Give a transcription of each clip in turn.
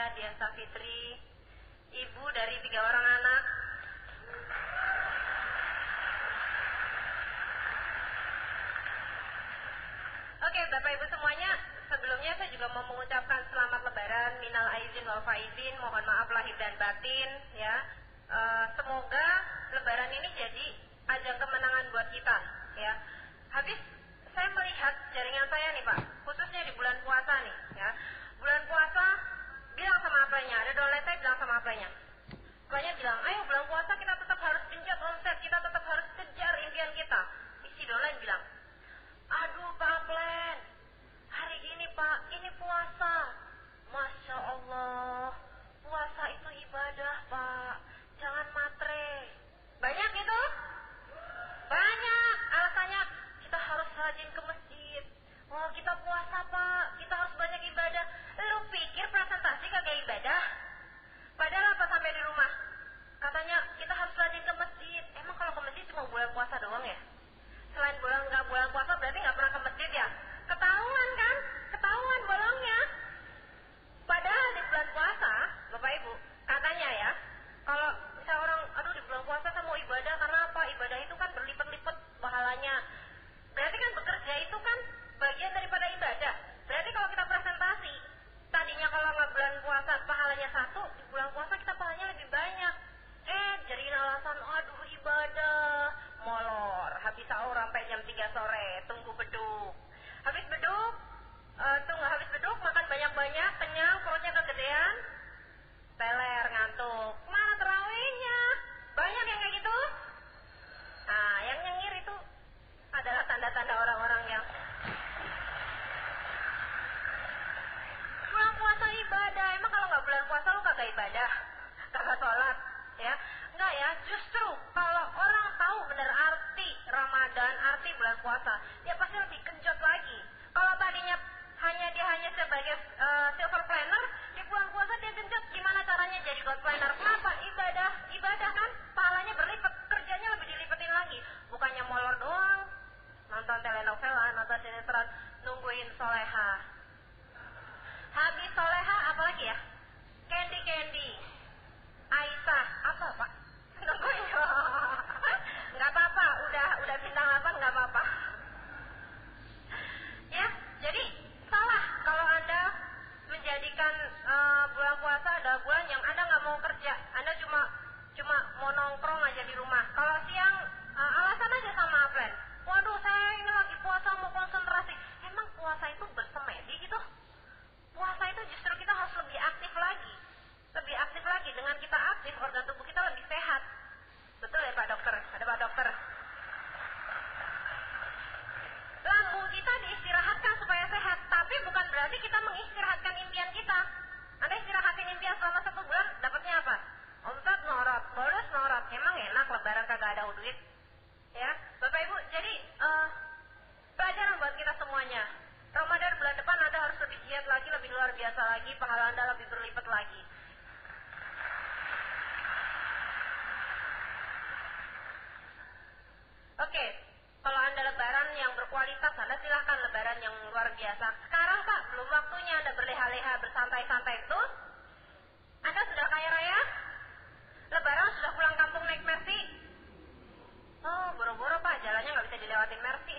Diasa Fitri, ibu dari 3 orang anak. Oke, Bapak Ibu semuanya, sebelumnya saya juga mau mengucapkan selamat Lebaran, minal aizin wal faizin, mohon maaf lahir dan batin, ya. Semoga Lebaran ini jadi ajang kemenangan buat kita, ya. Habis saya melihat jaringan saya nih Pak, khususnya di bulan puasa nih, ya. Bulan puasa, bilang sama apanya, ada dolet saya bilang sama apanya. Apanya bilang, ayo bulan puasa kita tetap harus genjot omset, kita tetap harus kejar impian kita. Isi dolen bilang, aduh Pak Aplen, hari ini Pak, ini puasa. Masya Allah, puasa itu ibadah Pak, jangan matre. Banyak itu? Banyak, alasannya kita harus rajin ke masjid. Wah kita puasa Pak, kita harus banyak ibadah. Lu pikir presentasi kagak ibadah? Padahal apa sampai di rumah? Katanya kita harus rajin ke masjid. Emang kalau ke masjid cuma bulan puasa doang ya? Selain bulan puasa berarti nggak pernah ke masjid ya? Ketahuan kan? Ketahuan bolongnya. Padahal di bulan puasa, Bapak Ibu, katanya ya, kalau misalnya orang, aduh di bulan puasa saya mau ibadah karena apa? Ibadah itu kan berlipat-lipat pahalanya. Berarti kan bekerja itu kan bagian daripada ibadah. Berarti kalau kita presentasi, tadinya kalau nggak bulan puasa pahalanya 1, di bulan puasa kita pahalanya lebih banyak. Jadiin alasan, aduh ibadah, molor, habis sahur sampai jam 3 sore, tunggu beduk. Habis beduk, habis beduk, makan banyak-banyak, kenyang, perutnya kegedean, teler, ngantuk. Mana terawihnya? Banyak yang kayak gitu? Nah, yang nyengir itu adalah tanda-tanda orang-orang yang bulan puasa ibadah. Emang kalau nggak bulan puasa lu kagak ibadah? Kagak sholat? Ya, enggak ya, justru kalau orang tahu benar arti Ramadan, arti bulan puasa, dia pasti lebih genjot lagi. Kalau tadinya dia hanya sebagai silver planner, di bulan puasa dia genjot. Gimana caranya jadi gold planner? Kenapa? Ibadah kan, pahalanya berlipat, kerjanya lebih dilipatin lagi. Bukannya molor doang, nonton telenovela, nonton sinetron, nungguin soleha. Habis soleha, apalagi ya? Candy. Aisyah, apa Pak? Nungguin. Nggak apa-apa, udah bintang 8 nggak apa-apa. Ya, jadi salah kalau Anda menjadikan bulan puasa adalah bulan yang Anda nggak mau kerja, Anda cuma mau nongkrong aja di rumah. Kalau siang alasan aja sama Aplen. Waduh, saya ini lagi puasa mau konsentrasi. Emang puasa itu bersemedi gitu? Puasa itu justru kita harus lebih aktif lagi. Lebih aktif lagi, dengan kita aktif, organ tubuh kita lebih sehat. Betul ya Pak Dokter? Ada Pak Dokter? Lambung kita diistirahatkan supaya sehat, tapi bukan berarti kita mengistirahatkan impian kita. Anda istirahatin impian selama 1 bulan, dapatnya apa? Omset norot, bonus norot. Emang enak Lebaran kagak ada duit? Ya, Bapak Ibu, jadi pelajaran buat kita semuanya. Ramadan bulan depan Anda harus lebih giat lagi, lebih luar biasa lagi, pahala Anda lebih berlipat lagi. Oke, kalau Anda lebaran yang berkualitas, Anda silahkan lebaran yang luar biasa. Sekarang Pak, belum waktunya Anda berleha-leha, bersantai-santai itu. Anda sudah kaya raya? Lebaran sudah pulang kampung naik Mercy? Oh, boro-boro Pak, jalannya nggak bisa dilewatin Mercy.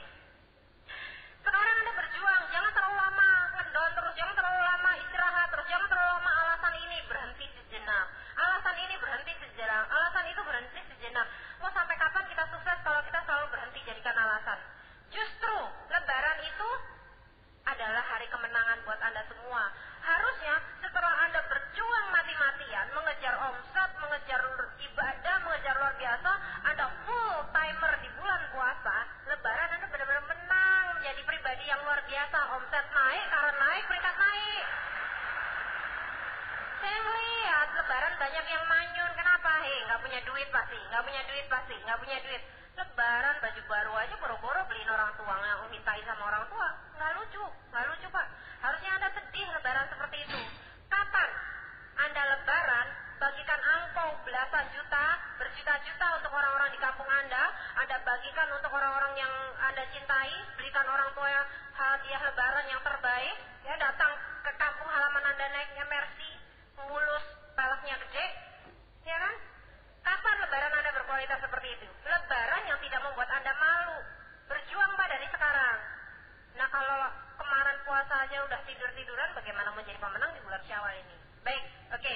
Sekarang Anda berjuang, jangan terlalu lama ngedon terus, jangan terlalu lama istirahat terus, jangan terlalu lama alasan ini berhenti sejenak, alasan ini berhenti sejenak, alasan itu berhenti sejenak. Mau sampai kapan kita sukses kalau kita selalu berhenti jadikan alasan? Justru Lebaran itu adalah hari kemenangan buat Anda semua. Harusnya setelah Anda berjuang mati-matian, mengejar omset, mengejar ibadah, mengejar luar biasa, Anda full timer di bulan puasa, Lebaran Anda benar-benar menang, menjadi pribadi yang luar biasa, omset naik, karena naik, peringkat naik. Saya melihat Lebaran banyak yang manyun, kenapa? Nggak punya duit pasti, nggak punya duit. Lebaran baju baru aja boro-boro beliin orang tua, nggak mintain sama orang tua, nggak lucu Pak. Harusnya Anda sedih Lebaran seperti itu. Kapan Anda Lebaran bagikan angpau belasan juta, berjuta-juta untuk orang-orang di kampung Anda bagikan untuk orang-orang yang Anda cintai, belikan orang tua hadiah Lebaran yang terbaik, ya datang ke kampung halaman Anda naiknya Mercy, mulus, peleknya gede, ya kan? Kapan lebaran Anda berkualitas seperti itu? Lebaran yang tidak membuat Anda malu. Berjuang Pak dari sekarang. Nah kalau kemarin puasa aja udah tidur-tiduran, bagaimana menjadi pemenang di bulan Syawal ini? Baik, oke.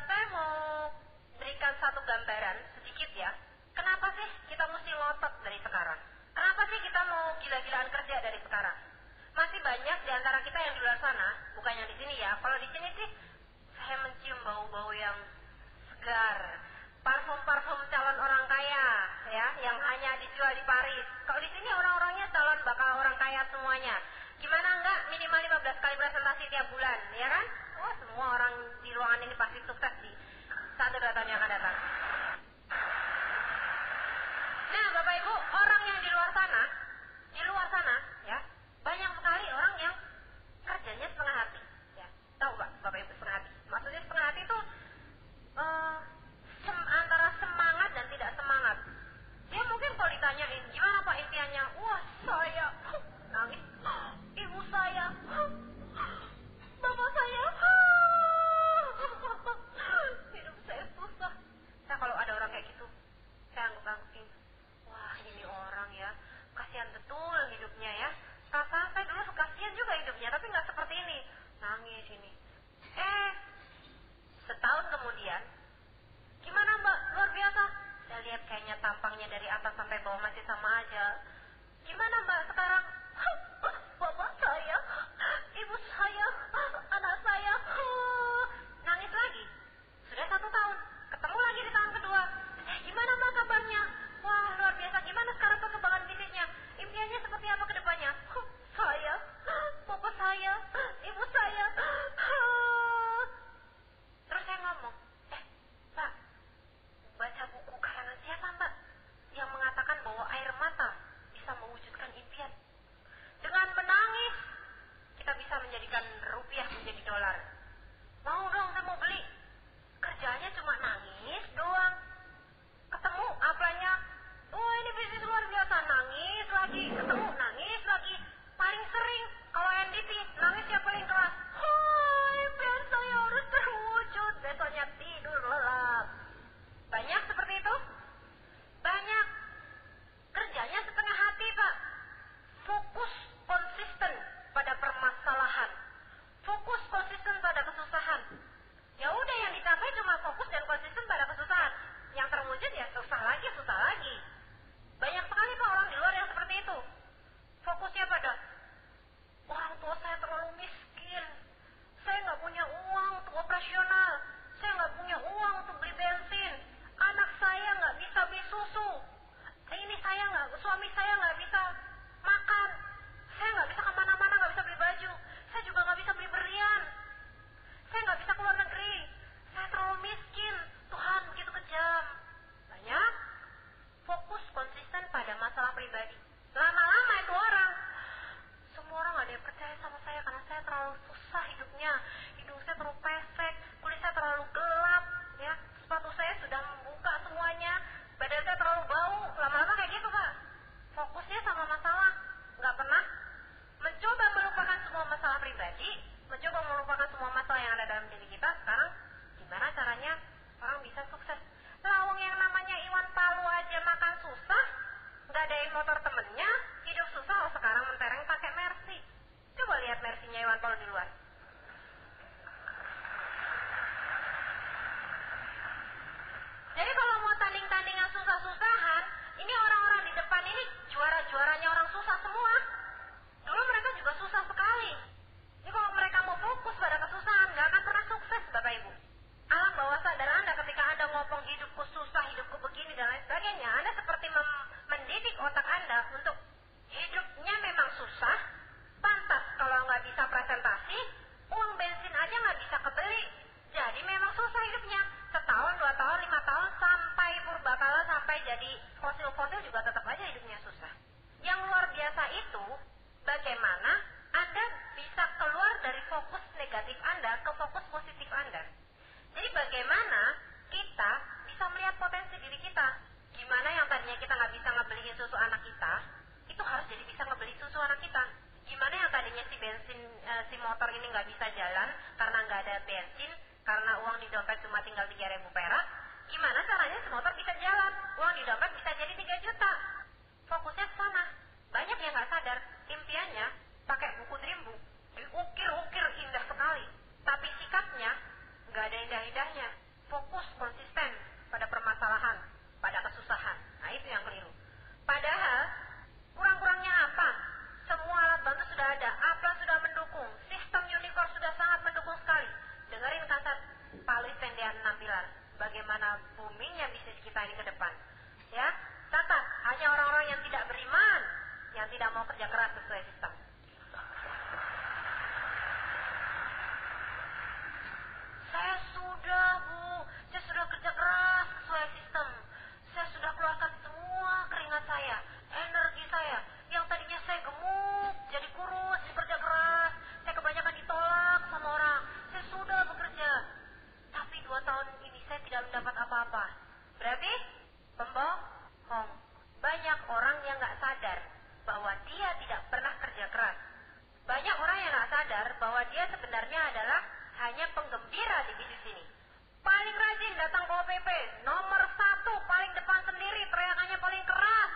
Saya mau berikan satu gambaran sedikit ya. Kenapa sih kita mesti ngotot dari sekarang? Kenapa sih kita mau gila-gilaan kerja dari sekarang? Masih banyak di antara kita yang di luar sana, bukan yang di sini ya. Kalau di sini sih saya mencium bau-bau yang segar, parfum-parfum calon orang kaya ya, yang hanya dijual di Paris. Kalau di sini orang-orangnya calon bakal orang kaya semuanya. Gimana enggak minimal 15 kali presentasi tiap bulan, ya kan? Oh, semua orang di ruangan ini pasti sukses di 1-2 tahun yang akan datang. Nah, Bapak Ibu, orang yang di luar sana ya, banyak sekali orang yang kerjanya setengah hati ya. Tahu Bapak Ibu setengah hati? Maksudnya setengah hati itu antara semangat dan tidak semangat. Dia mungkin kalau ditanyain gimana Pak impiannya, wah saya nangis, ibu saya, bapak saya, hidup saya susah. Nah kalau ada orang kayak gitu, saya anggap-anggapin, wah ini orang ya, kasihan betul hidupnya ya. Perasaan saya dulu kasihan juga hidupnya, tapi nggak seperti ini, nangis ini. Setahun kemudian, gimana Mbak? Luar biasa. Saya lihat kayaknya tampangnya dari atas sampai bawah masih sama aja. Gimana Mbak sekarang? Bapak saya, ibu saya, anak saya, nangis lagi. Sudah 1 tahun, ketemu lagi di tahun kedua. Gimana Mbak kabarnya? Wah luar biasa. Gimana sekarang perkembangan bisnisnya? Impiannya seperti apa ke depannya? Saya, bapak saya, ibu saya. Terus saya ngomong, Mbak, baca buku karangan siapa Mbak? Yang mengatakan bahwa air mata bisa mewujudkan impian. Dengan menangis, kita bisa menjadikan rupiah menjadi dolar. Mau dong, saya mau beli. Kerjanya cuma nangis doang. Ketemu apanya, oh ini bisnis luar biasa, nangis lagi. Ketemu, nangis lagi. Paling sering, kalau NDT, nangis yang paling keras. Impian saya harus terwujud. Besoknya tidur lelap. Banyak seperti itu? Banyak. Kerjanya setengah hati Pak. Fokus konsisten pada permasalahan. Fokus konsisten pada kesusahan. Ya udah yang dicapai cuma fokus dan konsisten pada kesusahan. Yang terwujud ya susah lagi. Banyak sekali Pak orang di luar yang seperti itu. Fokusnya pada orang tua saya terlalu miskin. Saya nggak punya uang untuk operasional. Saya nggak punya uang untuk beli bensin. Anak saya nggak bisa beli susu. Suami saya nggak bisa makan. Saya nggak bisa kemana-mana, nggak bisa beli baju. Saya juga nggak bisa beli berlian. Saya nggak bisa keluar negeri. Saya terlalu miskin. Tuhan begitu kejam. Banyak. Fokus konsisten pada masalah pribadi. Lama-lama itu orang. Semua orang gak ada yang percaya sama saya karena saya terlalu susah hidupnya. Hidung saya terlalu pesek, kulit bayar bensin karena uang di dompet cuma tinggal 3.000 perak, gimana caranya semotor bisa jalan? Uang di dompet bisa jadi 3 juta. Fokusnya ke sana. Banyak yang nggak sadar, impiannya pakai buku Dream Book, diukir-ukir indah sekali, tapi sikapnya nggak ada indah-indahnya. Fokus konsisten pada permasalahan, pada kesusahan. Nah, itu yang keliru. Padahal kurang-kurangnya apa? Semua alat bantu sudah ada, apa sudah mendukung, sistem Unicorn sudah sangat mendukung sekali. Dengerin kasat Pak Luis Tendian Nampilan, bagaimana boomingnya bisnis kita ini ke depan. Ya, catat, hanya orang-orang yang tidak beriman, yang tidak mau kerja keras sesuai sistem. Saya sudah kerja keras sesuai sistem. Saya sudah keluarkan semua keringat saya, energi saya. Yang tadinya saya gemuk, jadi kurus, kerja keras. Saya kebanyakan ditolak sama orang. Saya sudah bekerja. Tapi 2 tahun ini saya tidak mendapat apa-apa. Berarti pembohong. Banyak orang yang gak sadar bahwa dia tidak pernah kerja keras. Banyak orang yang gak sadar bahwa dia sebenarnya adalah hanya penggembira di bisnis ini. Paling rajin datang ke OPP, nomor 1 paling depan sendiri, teriakannya paling keras.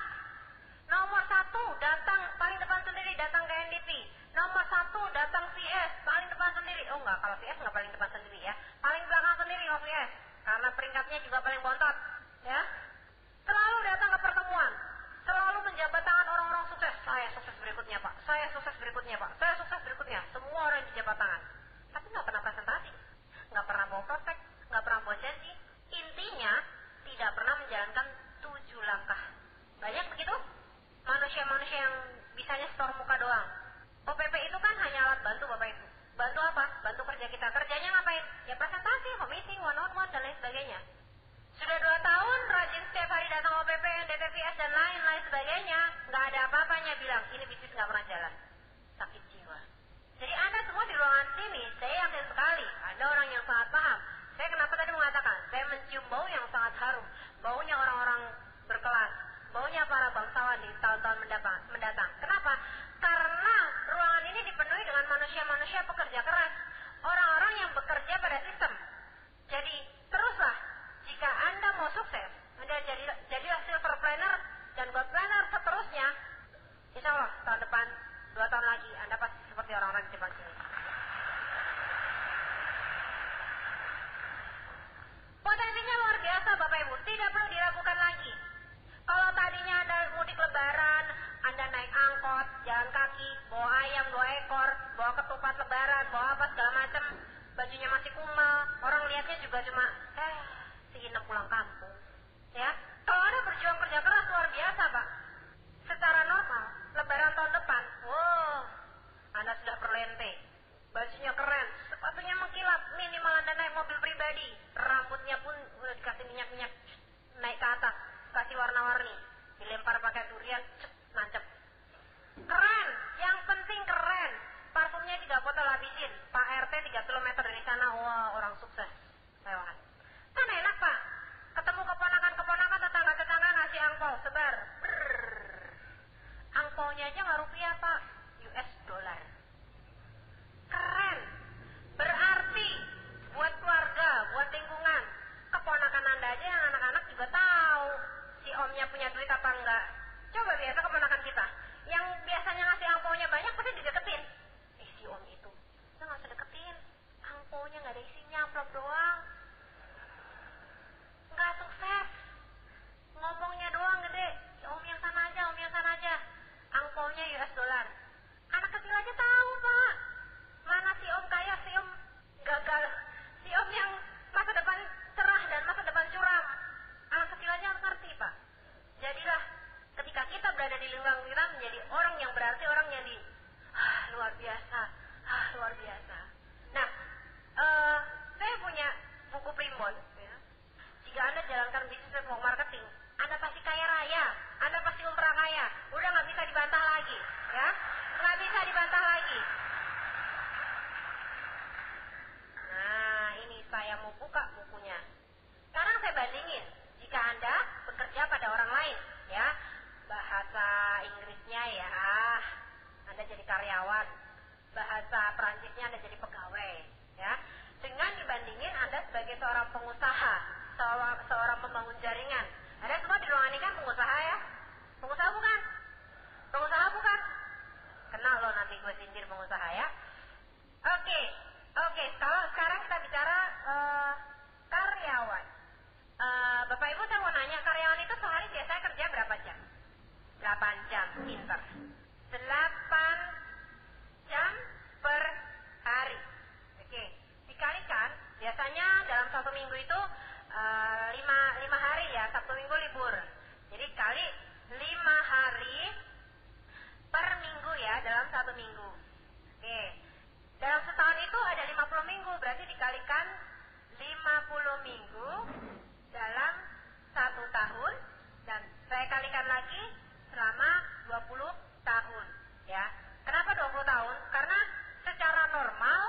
Nomor 1 datang paling depan sendiri, datang ke NDP. Nomor 1 datang CS, paling depan sendiri. Oh enggak, kalau CS enggak paling depan sendiri ya. Paling belakang sendiri OPS, karena peringkatnya juga paling bontot. Ya, selalu datang ke pertemuan, selalu menjabat tangan orang-orang sukses. Saya sukses berikutnya Pak, saya sukses berikutnya Pak, saya sukses berikutnya. Semua orang dijabat tangan. Tapi nggak pernah presentasi, nggak pernah bawa prospek, nggak pernah bawa janji. Intinya tidak pernah menjalankan 7 langkah. Banyak begitu manusia-manusia yang bisanya store muka doang. OPP itu kan hanya alat bantu Bapak Ibu. Bantu apa? Bantu kerja kita. Kerjanya ngapain? Ya presentasi, meeting, one-on-one, dan lain sebagainya. Sudah 2 tahun rajin setiap hari datang OPP, DTVS, dan lain-lain sebagainya. Nggak ada apa-apanya, bilang ini bisnis nggak pernah jalan. Sakit jiwa. Jadi Anda semua di ruangan sini, saya yakin sekali Anda orang yang sangat paham. Saya kenapa tadi mengatakan, saya mencium bau yang sangat harum. Baunya orang-orang berkelas, baunya para bangsawan di tahun-tahun mendatang. Kenapa? Karena ruangan ini dipenuhi dengan manusia-manusia pekerja keras. Orang-orang yang bekerja pada sistem. Jadi teruslah, jika Anda mau sukses, Anda jadilah silver planner dan gold planner seterusnya. Insya Allah tahun depan, 2 tahun lagi, Anda pasti seperti orang-orang di depan sini. Potensinya luar biasa Bapak Ibu, tidak perlu diragukan lagi. Kalau tadinya Anda mudik lebaran, Anda naik angkot, jalan kaki, bawa ayam 2 ekor, bawa ketupat lebaran, bawa apa segala macam, bajunya masih kumal, orang lihatnya juga cuma, si Inem pulang kampung. Ya, kalau Anda berjuang kerja keras luar biasa Pak. Secara normal, lebaran tahun depan, wow, Anda sudah perlente, bajunya keren, sepatunya mengkilap, minimal Anda naik mobil pribadi, rambutnya pun udah dikasih minyak-minyak naik ke atas, kasih warna-warni, dilempar pakai durian, nancep. Keren, yang penting keren. Parfumnya 3 botol habisin, Pak RT 3 km dari sana, wah orang sukses, lewat. Kan enak Pak, ketemu keponakan-keponakan, tetangga-tetangga ngasih angpau, sebar. Angpaunya aja nggak rupiah Pak, US dollar. Keren, berarti buat keluarga, buat lingkungan. Keponakan Anda aja yang anak-anak juga tahu si omnya punya duit apa enggak. Coba biasa keponakan kita yang biasanya ngasih angpaunya banyak pasti dideketin. Si om itu, kita nggak usah deketin, angpaunya nggak ada isinya, amplop doang. Nggak sukses, ngomongnya doang gede. Om yang sana aja, om yang sana aja. Angpaunya US dollar. Anak kecil aja tahu Pak. Mana si om kaya, si om gagal, si om yang masa depan cerah dan masa depan curam. Anak kecil aja ngerti Pak. Jadilah ketika kita berada di lingkungan kita menjadi orang yang berarti, orang yang luar biasa, luar biasa. Nah, saya punya buku primbon. Ya. Jika Anda jalankan bisnis network marketing, Anda pasti kaya raya, Anda pasti umrah kaya. Udah nggak bisa dibantah lagi, ya, nggak bisa dibantah lagi. Nah, ini saya mau buka bukunya. Sekarang saya bandingin, jika Anda bekerja pada orang lain, ya, bahasa Inggrisnya ya, Anda jadi karyawan, bahasa Perancisnya Anda jadi pegawai, ya, sehingga membangun jaringan. Ada semua di ruangan ini kan pengusaha ya? Pengusaha bukan? Pengusaha bukan? Kenal loh nanti gue sindir pengusaha ya. Oke. Kalau sekarang kita bicara karyawan. Bapak Ibu saya mau nanya, karyawan itu sehari biasanya kerja berapa jam? 8 jam, pinter. 8 jam per hari. Oke, dikalikan biasanya dalam 1 minggu itu 5 hari ya, Sabtu Minggu libur. Jadi kali 5 hari per minggu ya, dalam 1 minggu. Oke, dalam setahun itu ada 50 minggu, berarti dikalikan 50 minggu dalam 1 tahun, dan saya kalikan lagi selama 20 tahun ya. Kenapa 20 tahun? Karena secara normal,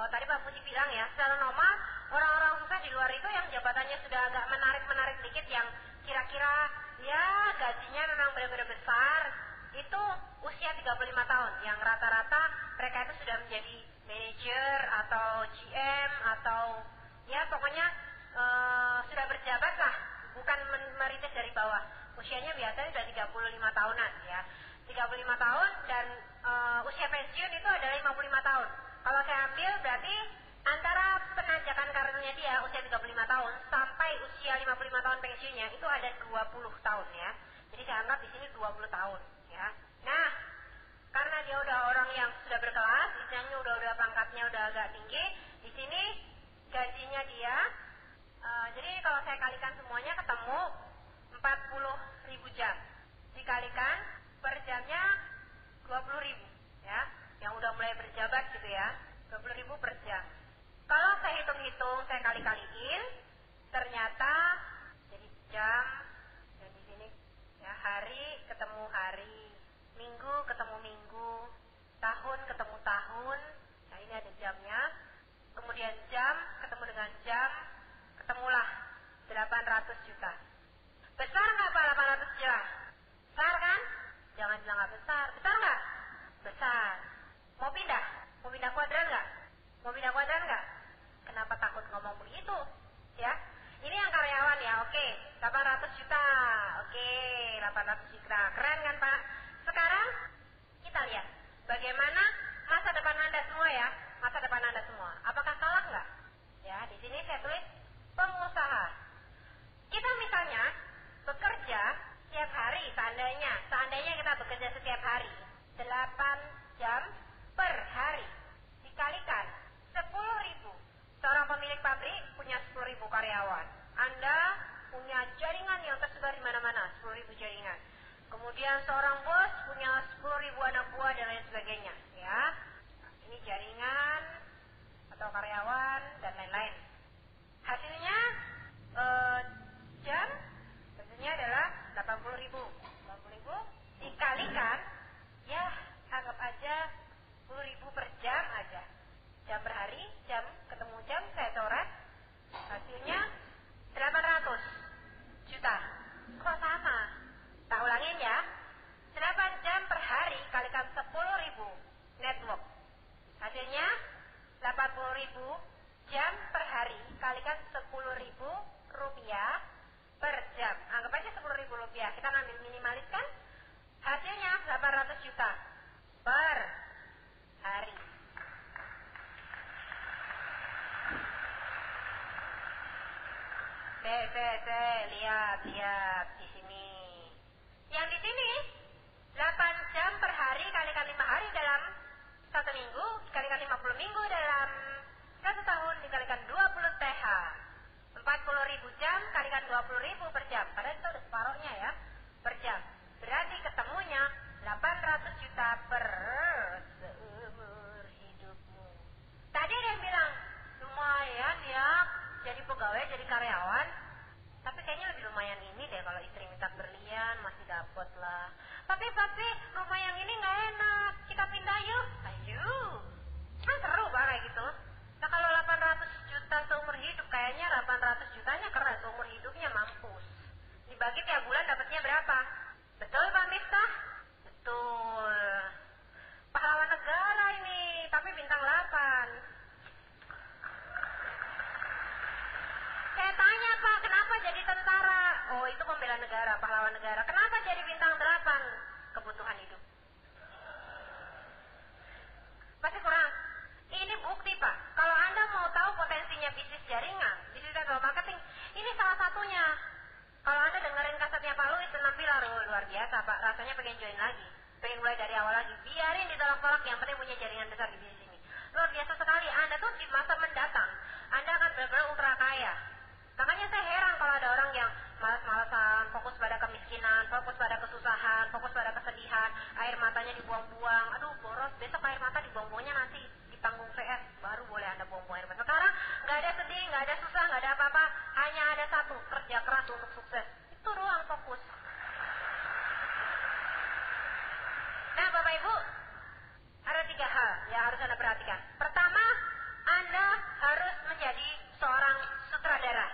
tadi Pak Puji bilang ya, secara normal orang-orang sukses di luar itu yang jabatannya sudah agak menarik dikit, yang kira-kira ya gajinya memang benar-benar besar, itu usia 35 tahun, yang rata-rata mereka itu sudah menjadi manajer atau GM atau ya pokoknya sudah berjabat lah, bukan merintis dari bawah. Usianya biasanya sudah 35 tahunan ya. 35 tahun dan usia pensiun itu adalah 55 tahun. Kalau saya ambil berarti antara penanjakan karirnya dia usia 35 tahun sampai usia 55 tahun pensiunnya itu ada 20 tahun ya. Jadi saya anggap di sini 20 tahun ya. Nah, karena dia udah orang yang sudah berkelas, istilahnya udah pangkatnya udah agak tinggi, di sini gajinya dia jadi kalau saya kalikan semuanya ketemu 40.000 jam. Dikalikan per jamnya 20.000 ya. Yang udah mulai berjabat gitu ya. 20.000 per jam. Kalau saya hitung-hitung, saya kali-kaliin, ternyata jadi jam, dan di sini ya, hari ketemu hari, minggu ketemu minggu, tahun ketemu tahun. Nah ini ada jamnya. Kemudian jam ketemu dengan jam, ketemulah 800 juta. Besar nggak Pak 800 juta? Besar kan? Jangan bilang nggak besar. Besar nggak? Besar. Mau pindah? Mau pindah kuadran nggak? Mau pindah kuadran nggak? Kenapa takut ngomong begitu? Ya, ini yang karyawan ya. Oke, 800 juta. Oke, 800 juta. Keren kan Pak? Sekarang kita lihat bagaimana masa depan Anda semua ya. Masa depan Anda semua. Apakah salah nggak? Ya, di sini saya tulis pengusaha. Kita misalnya bekerja setiap hari, seandainya kita bekerja setiap hari 8 jam per hari dikalikan 10.000. Seorang pemilik pabrik punya 10.000 karyawan. Anda punya jaringan yang tersebar di mana-mana, 10.000 jaringan. Kemudian seorang bos punya 10.000 anak buah dan lain sebagainya, ya. Ini jaringan atau karyawan dan lain-lain. Hasilnya jam tentunya adalah 80.000. 80.000 dikalikan ya anggap aja 10.000 per jam aja. Jam per hari, jam ketemu jam saya coret. Hasilnya 800 juta. Kok sama? Tak ulangin ya. 8 jam per hari kalikan 10.000 network. Hasilnya 80.000 jam per hari kalikan 10.000 rupiah per jam. Anggap aja 10.000 rupiah. Kita ngambil minimalis kan? Hasilnya 800 juta per hari. Lihat di sini. Yang di sini 8 jam per hari kalikan 5 hari dalam 1 minggu, dikalikan 50 minggu dalam 1 tahun, dikalikan 20 TH. 40.000 jam kalikan 20.000 per jam. Padahal itu udah separohnya ya, per jam. Berarti ketemunya 800 juta per seumur hidupmu. Tadi ada yang bilang, lumayan ya, jadi pegawai, jadi karyawan. Tapi kayaknya lebih lumayan ini deh, kalau istri minta berlian masih dapet lah. Tapi rumah yang ini gak enak, kita pindah yuk. Ayo, kan seru Pak kayak gitu. Nah kalau 800 juta seumur hidup, kayaknya 800 jutanya keren, seumur hidupnya mampus. Dibagi tiap bulan dapatnya berapa? Betul Pak Miftah? Betul. Pahlawan negara ini, tapi bintang 8. Saya tanya Pak, kenapa jadi tentara? bela negara, pahlawan negara. Kenapa jadi bintang 8? Kebutuhan hidup. Masih kurang? Ini bukti Pak. Kalau Anda mau tahu potensinya bisnis jaringan, bisnis network marketing, ini salah satunya. Kalau Anda dengerin kasetnya Pak Louis 6 pilar, luar biasa Pak. Rasanya pengen join lagi, pengen mulai dari awal lagi. Biarin ditolak-tolak, yang penting punya jaringan besar di bisnis ini. Luar biasa sekali. Anda tuh di masa mendatang, Anda akan benar-benar ultra kaya. Makanya saya heran kalau ada orang yang malas-malasan, fokus pada kemiskinan, fokus pada kesusahan, fokus pada kesedihan, air matanya dibuang-buang. Aduh boros, besok air mata dibuang-buangnya nanti di panggung VS, baru boleh Anda buang-buang air mata. Sekarang nggak ada sedih, nggak ada susah, nggak ada apa-apa, hanya ada satu, kerja keras untuk sukses. Itu ruang fokus. Nah Bapak Ibu, ada 3 hal yang harus Anda perhatikan. Pertama, Anda harus menjadi seorang sutradara.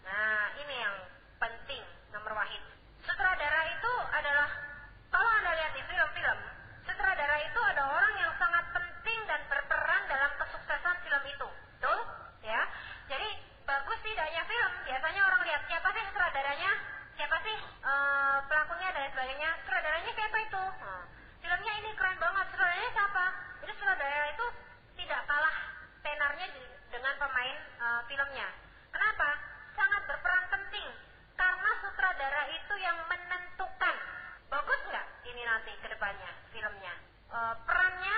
Nah, ini yang penting, nomor wahid. Sutradara itu adalah, kalau Anda lihat di film-film, sutradara itu ada orang yang sangat penting dan berperan dalam kesuksesan film itu. Betul? Ya. Jadi, bagus tidaknya film, biasanya orang lihat siapa sih sutradaranya, siapa sih pelakunya dan sebagainya. Sutradaranya siapa itu? Filmnya ini keren banget, sutradaranya siapa? Jadi sutradara itu tidak kalah tenarnya dengan pemain filmnya. Kenapa? Sangat berperan penting. Karena sutradara itu yang menentukan bagus nggak ini nanti ke depannya filmnya. Perannya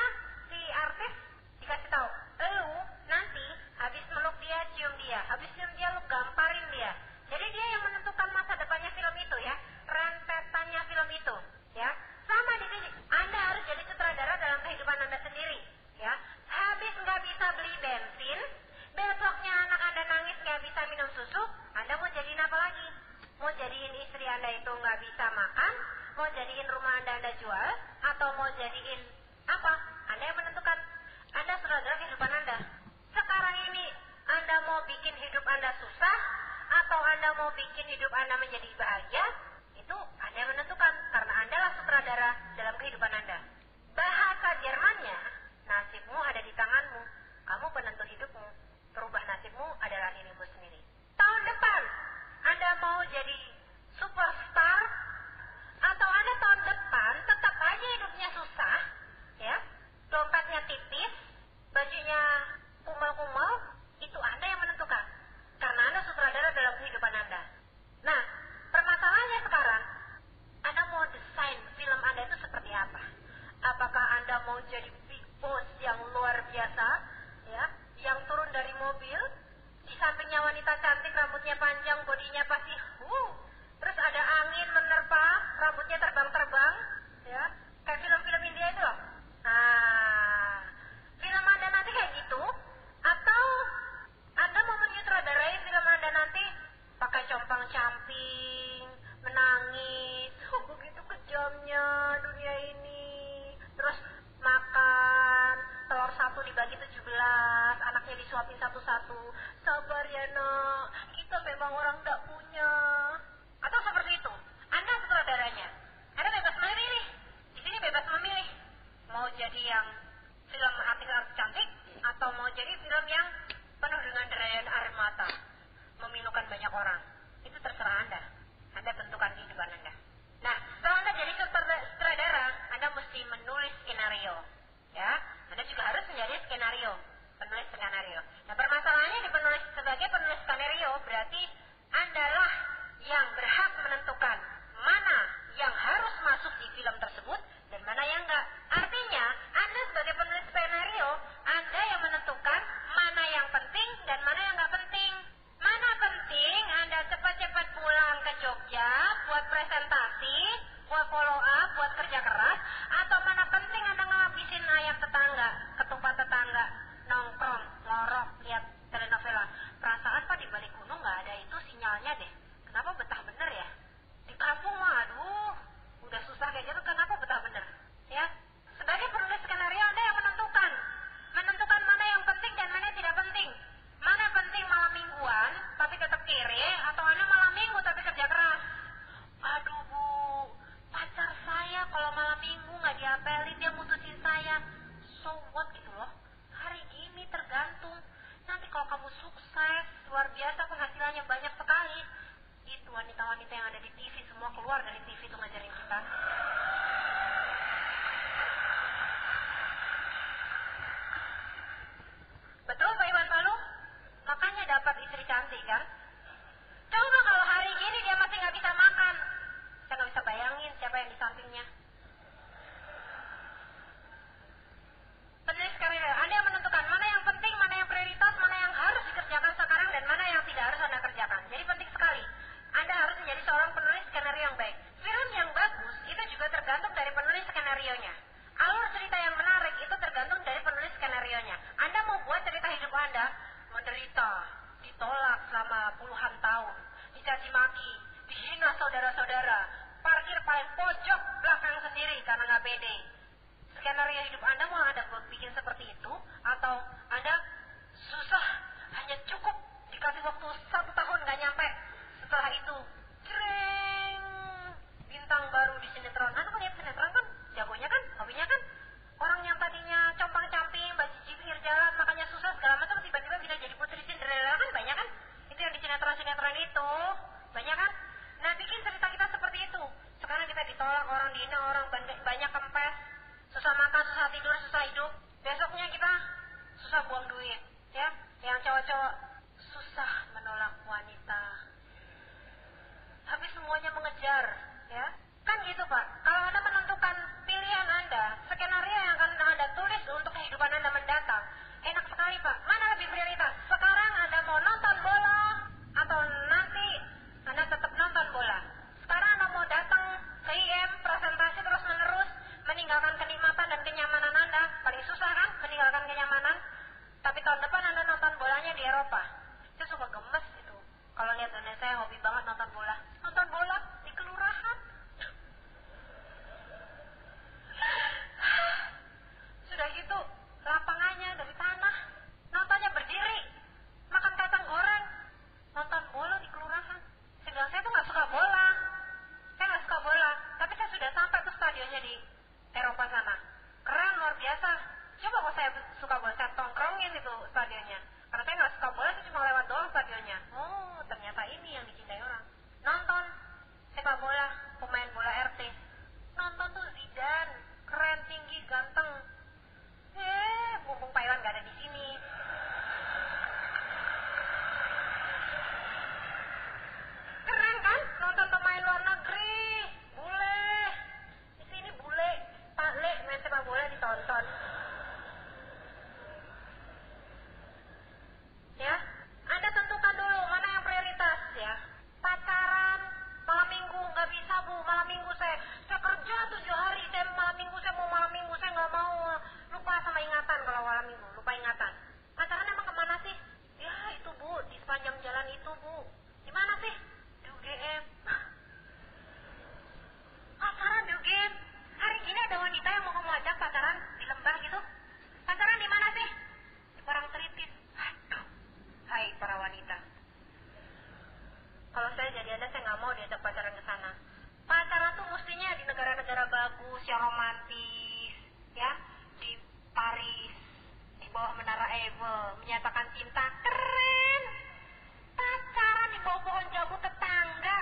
si artis dikasih tahu, lu nanti habis meluk dia, cium dia, habis cium dia lu gamparin dia. Jadi dia yang menentukan masa depannya film itu ya, rentetannya film itu ya. Sama di sini, Anda harus jadi sutradara dalam kehidupan Anda sendiri ya. Habis nggak bisa beli bensin, besoknya anak Anda nangis nggak bisa minum susu, Anda mau jadiin apa lagi? Mau jadiin istri Anda itu nggak bisa makan, mau jadiin rumah Anda jual, atau mau jadiin apa? Anda yang menentukan. Anda sutradara kehidupan Anda. Sekarang ini Anda mau bikin hidup Anda susah, atau Anda mau bikin hidup Anda menjadi bahagia, itu Anda yang menentukan. Karena Anda lah sutradara dalam kehidupan Anda. Bahasa Jermannya, nasibmu ada di tanganmu. Kamu penentu hidupmu. Perubah nasibmu adalah dirimu sendiri. Tahun depan, Anda mau jadi superstar, atau Anda tahun depan tetap aja hidupnya susah, ya, dompetnya tipis, bajunya kumel-kumel, itu Anda yang menentukan. Karena Anda sutradara dalam kehidupan Anda. Nah, permasalahannya sekarang, Anda mau desain film Anda itu seperti apa? Apakah Anda mau jadi big boss yang luar biasa, ya, yang turun dari mobil, di sampingnya wanita cantik, rambutnya panjang, bodinya pasti, terus ada angin menerpa, rambutnya terbang-terbang, ya, kayak film-film India itu loh. Nah, film Anda nanti kayak gitu, atau Anda mau menyutradarai film Anda nanti pakai compang-camping, menangis, begitu kejamnya dunia ini, terus makan telur 1 dibagi 17, anaknya disuapin satu-satu, sabar ya nak, kita memang orang gak punya, atau seperti itu. Anda sutradaranya, Anda bebas memilih. Di sini bebas memilih, mau jadi yang film artis cantik, atau mau jadi film yang penuh dengan derayan air mata, memilukan banyak orang. Itu terserah Anda. Anda tentukan kehidupan Anda. Nah, kalau Anda jadi sutradara, Anda mesti menulis skenario, ya. Anda juga harus menjadi penulis skenario. Nah, permasalahannya sebagai penulis skenario berarti Anda lah yang berhak menentukan mana yang harus masuk di film tersebut dan mana yang enggak. Artinya, Anda sebagai penulis skenario, Anda yang menentukan mana yang penting dan mana yang enggak penting. Mana penting Anda cepat-cepat pulang ke Jogja buat presentasi, buat follow up, buat kerja keras, atau mana penting Anda ngabisin ayam tetangga, ketupat tetangga, nongkrong, ngorok, lihat telenovela. Perasaan Pak di balik gunung nggak ada itu sinyalnya deh. Kenapa betah bener ya? Di kampung mah aduh, udah susah kayak gitu, kenapa betah bener? Ya, sebagai penulis skenario Anda yang menentukan mana yang penting dan mana yang tidak penting. Mana penting malam mingguan tapi tetap kere, atau Anda malam minggu tapi kerja keras. Aduh Bu, pacar saya kalau malam minggu nggak diapelin dia mutusin saya. So what gitu loh. Hari gini tergantung. Nanti kalau kamu sukses luar biasa, penghasilannya banyak sekali, itu wanita-wanita yang ada di TV semua keluar dari TV itu ngajarin kita. Betul Pak Iwan Palu? Makanya dapat istri cantik kan? Coba kalau hari gini dia masih nggak bisa makan, saya nggak bisa bayangin siapa yang di sampingnya. Penulis karir, Anda yang menentukan mana yang penting, mana yang prioritas, mana yang harus dikerjakan sekarang, dan mana yang tidak harus Anda kerjakan. Jadi penting sekali, Anda harus menjadi seorang penulis skenario yang baik. Film yang bagus itu juga tergantung dari penulis skenarionya. Alur cerita yang menarik itu tergantung dari penulis skenarionya. Anda mau buat cerita hidup Anda menderita, ditolak selama puluhan tahun, dicaci maki, dihina saudara-saudara, parkir paling pojok belakang sendiri karena nggak pede. Skenario hidup Anda mau Anda buat bikin seperti itu, atau Anda susah, hanya cukup dikasih waktu 1 tahun nggak nyampe, setelah itu jreng, bintang baru di sinetron. Anda melihat sinetron kan, jagonya kan, hobinya kan, orang yang tadinya compang-camping, bajiji pinggir jalan, makanya susah segala macam, tiba-tiba bisa jadi putri Cinderella kan, banyak kan? Itu yang di sinetron-sinetron itu, banyak kan? Nah, bikin cerita kita seperti itu. Sekarang kita ditolak, orang dihina, orang banyak kempes, susah makan, susah tidur, susah hidup. Besoknya kita susah buang duit, ya. Yang cowok-cowok susah menolak wanita. Tapi semuanya mengejar, ya. Kan gitu Pak. Kalau Anda menentukan pilihan Anda, skenario yang akan Anda tulis untuk kehidupan Anda mendatang, enak sekali Pak. Mana lebih prioritas? Sekarang Anda mau nonton bola, atau nanti Anda tetap nonton bola? Sekarang Anda mau datang ke IM, presentasi terus menerus, meninggalkan kenikmatan dan kenyamanan Anda. Paling susah kan meninggalkan kenyamanan. Tapi tahun depan Anda nonton bolanya di Eropa. Saya suka gemes itu. Kalau lihat Indonesia, saya hobi banget nonton bola. Nonton bola di kelurahan. Sudah gitu, lapangannya dari tanah. Nontonnya berdiri. Makan kacang goreng. Nonton bola di kelurahan. Sehingga saya tuh gak suka bola. Saya gak suka bola. Tapi saya sudah sampai tuh stadionnya di Eropa sana. Keren, luar biasa. Coba kalau saya suka bola, saya tongkrongin itu stadionnya. Karena saya gak suka bola, itu cuma lewat doang stadionnya. Oh, ternyata ini yang dicintai orang. Nonton sepak bola, pemain bola RT. Nonton tuh Zidane, keren, tinggi, ganteng. Mumpung Pak Iwan gak ada di sini. Keren kan? Nonton pemain luar negeri. Bule. Di sini bule, Pak Le main sepak bola ditonton. Ya, Anda tentukan dulu mana yang prioritas ya. Pacaran malam minggu nggak bisa Bu, malam minggu saya kerja 7 hari, saya malam minggu saya nggak mau, lupa sama ingatan kalau malam minggu, lupa ingatan. Pacaran emang kemana sih? Ya itu Bu, di sepanjang jalan itu Bu. Di mana sih? Di UGM. Pacaran di UGM? Hari gini ada wanita yang mau ngajak pacaran di lembah gitu? Pacaran di mana sih? Di Parangtritis. Aduh, hai para wanita. Kalau saya jadi Anda, saya nggak mau diajak pacaran ke sana. Pacaran tuh mestinya di negara-negara bagus, yang romantis, ya, di Paris, di bawah menara Eiffel, menyatakan cinta, keren. Pacaran di bawah pohon jambu tetangga,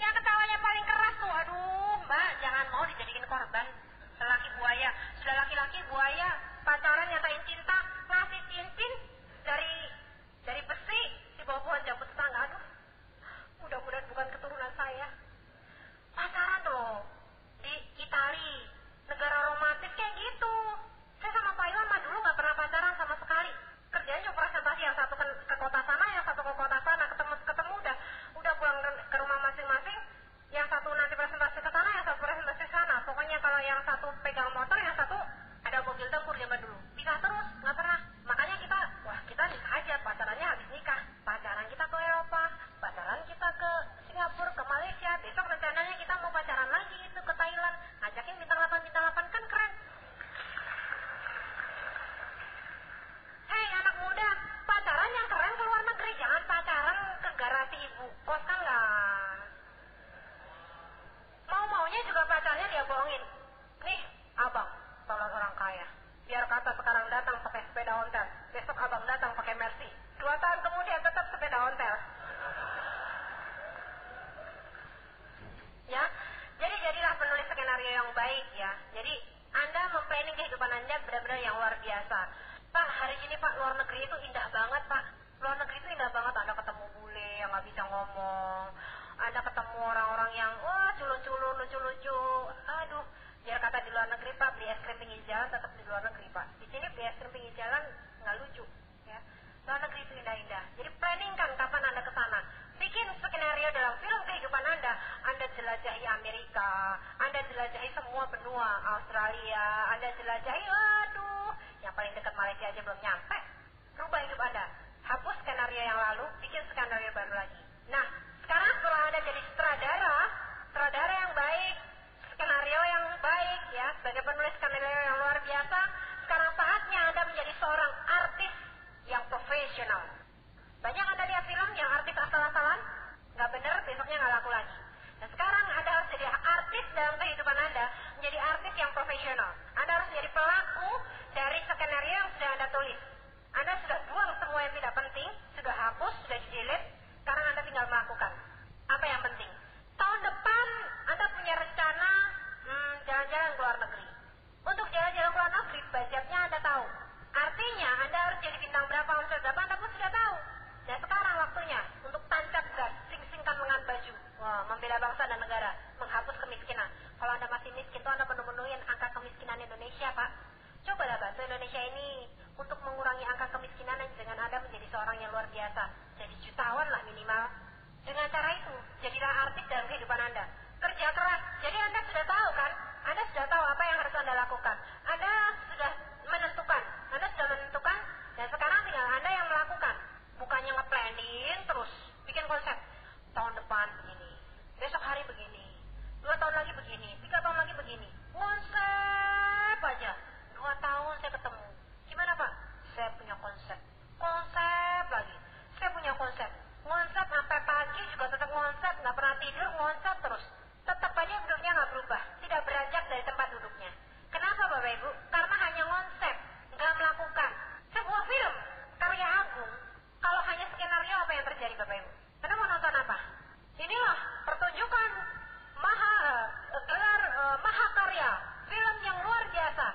yang ketawanya paling keras tuh, aduh Mbak, jangan mau dijadiin korban lelaki buaya. Sudah laki-laki buaya, pacaran nyatain cinta, ngasih cincin dari besi di bawah pohon jambu tetangga. Aduh, mudah-mudahan bukan keturunan saya. Pacaran loh di Itali, negara romantis kayak gitu. Saya sama Pak Iwan mah dulu gak pernah pacaran sama sekali. Kerjanya cuma presentasi, yang satu ke kota sana, yang satu ke kota sana, ketemu udah pulang ke rumah masing-masing. Yang satu nanti presentasi ke sana, yang satu presentasi ke sana. Pokoknya kalau yang satu pegang motor, yang satu ada mobil tempur zaman dulu. Pisah terus, gak pernah. Makanya kita nikah aja, pacarannya habis nikah. Pacaran kita ke Eropa, pacaran kita ke Singapura, ke Malaysia. Besok rencananya kita mau pacaran lagi itu ke Thailand. Ngajakin bintang 8 kan keren. Hei anak muda, pacaran yang keren ke luar negeri. Jangan pacaran ke garasi ibu kos, kan nggak. Mau-maunya juga pacarnya dia bohongin. Nih abang, tolong orang kaya. Biar kata sekarang datang pakai sepeda ontel, besok abang datang pakai Mercy. 2 tahun kemudian tetap sepeda ontel. Ya, jadi jadilah penulis skenario yang baik ya. Jadi Anda memplanning kehidupan Anda benar-benar yang luar biasa. Pak, hari ini Pak, luar negeri itu indah banget Pak. Luar negeri itu indah banget. Anda ketemu bule yang nggak bisa ngomong. Anda ketemu orang-orang yang wah culun-culun, lucu-lucu. Aduh, biar kata di luar negeri Pak, beli es krim pinggir jalan tetap di luar negeri Pak. Di sini beli es krim pinggir jalan nggak lucu. Ya, luar negeri itu indah-indah. Jadi planningkan kapan Anda ke sana. Bikin skenario dalam film kehidupan Anda. Anda jelajahi Amerika, Anda jelajahi semua benua Australia, Anda jelajahi, aduh, yang paling dekat Malaysia aja belum nyampe. Rubah hidup Anda. Hapus skenario yang lalu, bikin skenario baru lagi. Nah, sekarang setelah Anda jadi sutradara yang baik, skenario yang baik ya, sebagai penulis skenario yang luar biasa, sekarang saatnya Anda menjadi seorang artis yang profesional. Banyak Anda lihat film yang artis asal-asalan, nggak bener, besoknya nggak laku lagi. Nah sekarang Anda harus jadi artis dalam kehidupan Anda, menjadi artis yang profesional. Anda harus menjadi pelaku dari skenario yang sudah Anda tulis. Anda sudah buang semua yang tidak penting, sudah hapus, sudah di-delete, sekarang Anda tinggal melakukan. Apa yang penting? Tahun depan Anda punya rencana jalan-jalan ke luar negeri. Untuk jalan-jalan ke luar negeri, budgetnya Anda tahu. Artinya Anda harus jadi bintang berapa, unsur berapa, Anda pun sudah tahu. Dan sekarang waktunya untuk tancap gas, sing-singkan lengan baju. Wah, membela bangsa dan negara, menghapus kemiskinan. Kalau Anda masih miskin, tuh Anda penuh-penuhin angka kemiskinan Indonesia, Pak. Cobalah bantu Indonesia ini untuk mengurangi angka kemiskinan dengan Anda menjadi seorang yang luar biasa. Jadi jutawan lah minimal. Dengan cara itu, jadilah artis dalam kehidupan Anda. Kerja keras. Jadi Anda sudah tahu kan? Anda sudah tahu apa yang harus Anda lakukan. Anda sudah menentukan. Dan sekarang tinggal Anda yang melakukan. Bukannya nge-planning terus. Bikin konsep. Tahun depan begini. Besok hari begini. 2 tahun lagi begini. 3 tahun lagi begini. Konsep aja. 2 tahun saya ketemu. Gimana Pak? Saya punya konsep. Konsep lagi. Saya punya konsep. Konsep sampai pagi juga tetap konsep. Nggak pernah tidur, konsep terus. Tetap aja duduknya nggak berubah. Tidak beranjak dari tempat duduknya. Kenapa Bapak Ibu? Karena hanya konsep. Nggak melakukan. Sebuah film karya agung. Kalau hanya skenario apa yang terjadi Bapak Ibu? Anda mau nonton apa? Inilah pertunjukan gelar mahakarya. Film yang luar biasa.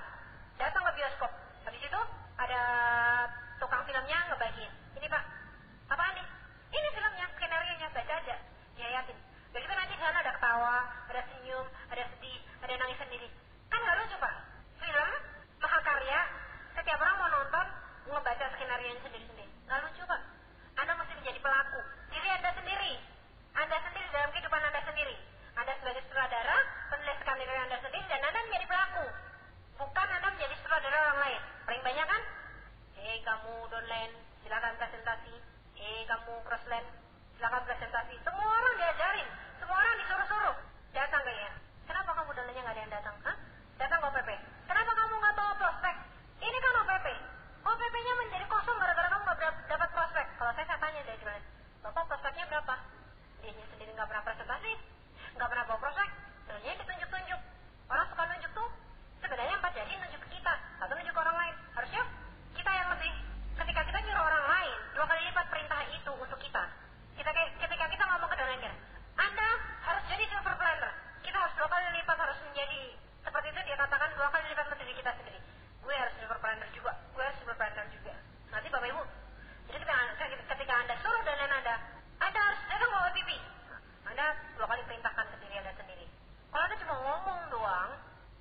Datang ke bioskop. Habis itu ada tukang filmnya ngebagiin. Ini Pak, apaan nih? Ini filmnya, skenario-nya, baca aja. Ya yakin. Begitu nanti di sana ada ketawa, ada senyum, ada sedih, ada nangis sendiri. Kan nggak lucu Pak? Film mahakarya, setiap orang mau nonton ngebaca skenario-nya sendiri-sendiri. Nggak lucu Pak? Anda mesti menjadi pelaku. Diri Anda sendiri. Anda sendiri dalam kehidupan Anda sendiri. Anda sebagai sutradara, penulis skenario Anda sendiri, dan Anda menjadi pelaku. Bukan Anda menjadi sutradara orang lain. Paling banyak kan? Kamu downline, silakan presentasi. Kamu crossline, silakan presentasi. Semua orang diajarin, semua orang disuruh-suruh. Datang kayaknya. Kenapa kamu downline-nya nggak ada yang datang? Hah? Datang ke OPP. Kenapa kamu nggak tahu prospek? Ini kan OPP. OPP-nya menjadi kosong gara-gara kamu nggak dapat prospek. Kalau saya tanya dari gimana? Bapak prospeknya berapa? Dia sendiri nggak pernah presentasi, nggak pernah bawa prospek. Terusnya ditunjuk-tunjuk. Orang suka nunjuk tuh. Sebenarnya 4 jari nunjuk ke kita, atau nunjuk ke orang lain. Harusnya kita yang lebih. Ketika kita nyuruh orang lain, 2 kali lipat perintah itu untuk kita. Ketika kita ngomong ke donatur, Anda harus jadi silver planner. Kita harus 2 kali lipat, harus menjadi seperti itu dia katakan 2 kali lipat dari kita sendiri. Gue harus silver planner juga, gue harus silver planner juga. Nanti Bapak Ibu, jadi ketika Anda suruh donatur Anda harus datang ke OPP. Anda 2 kali perintahkan ke diri Anda sendiri. Kalau Anda cuma ngomong doang,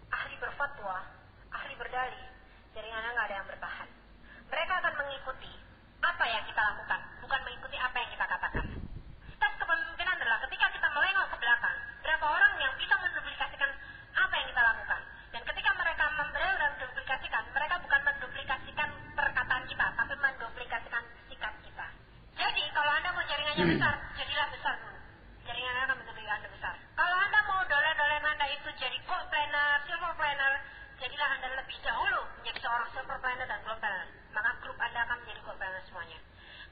ahli berfatwa, ahli berdalih, jaringan Anda nggak ada yang bertahan. Mereka akan mengikuti apa yang kita lakukan, bukan mengikuti apa yang kita katakan. Tes kepemimpinan adalah ketika kita melengok ke belakang, berapa orang yang bisa menduplikasikan apa yang kita lakukan. Dan ketika mereka menduplikasikan, mereka bukan menduplikasikan perkataan kita, tapi menduplikasikan sikap kita. Jadi kalau Anda mau jaringannya besar, jadilah besar dulu. Jaringan Anda akan menjadi Anda besar. Kalau Anda mau dolen-dolen Anda itu jadi gold planner, silver planner, jadilah Anda lebih dahulu menjadi seorang silver planner dan gold planner. Maka grup Anda akan menjadi gold planner semuanya.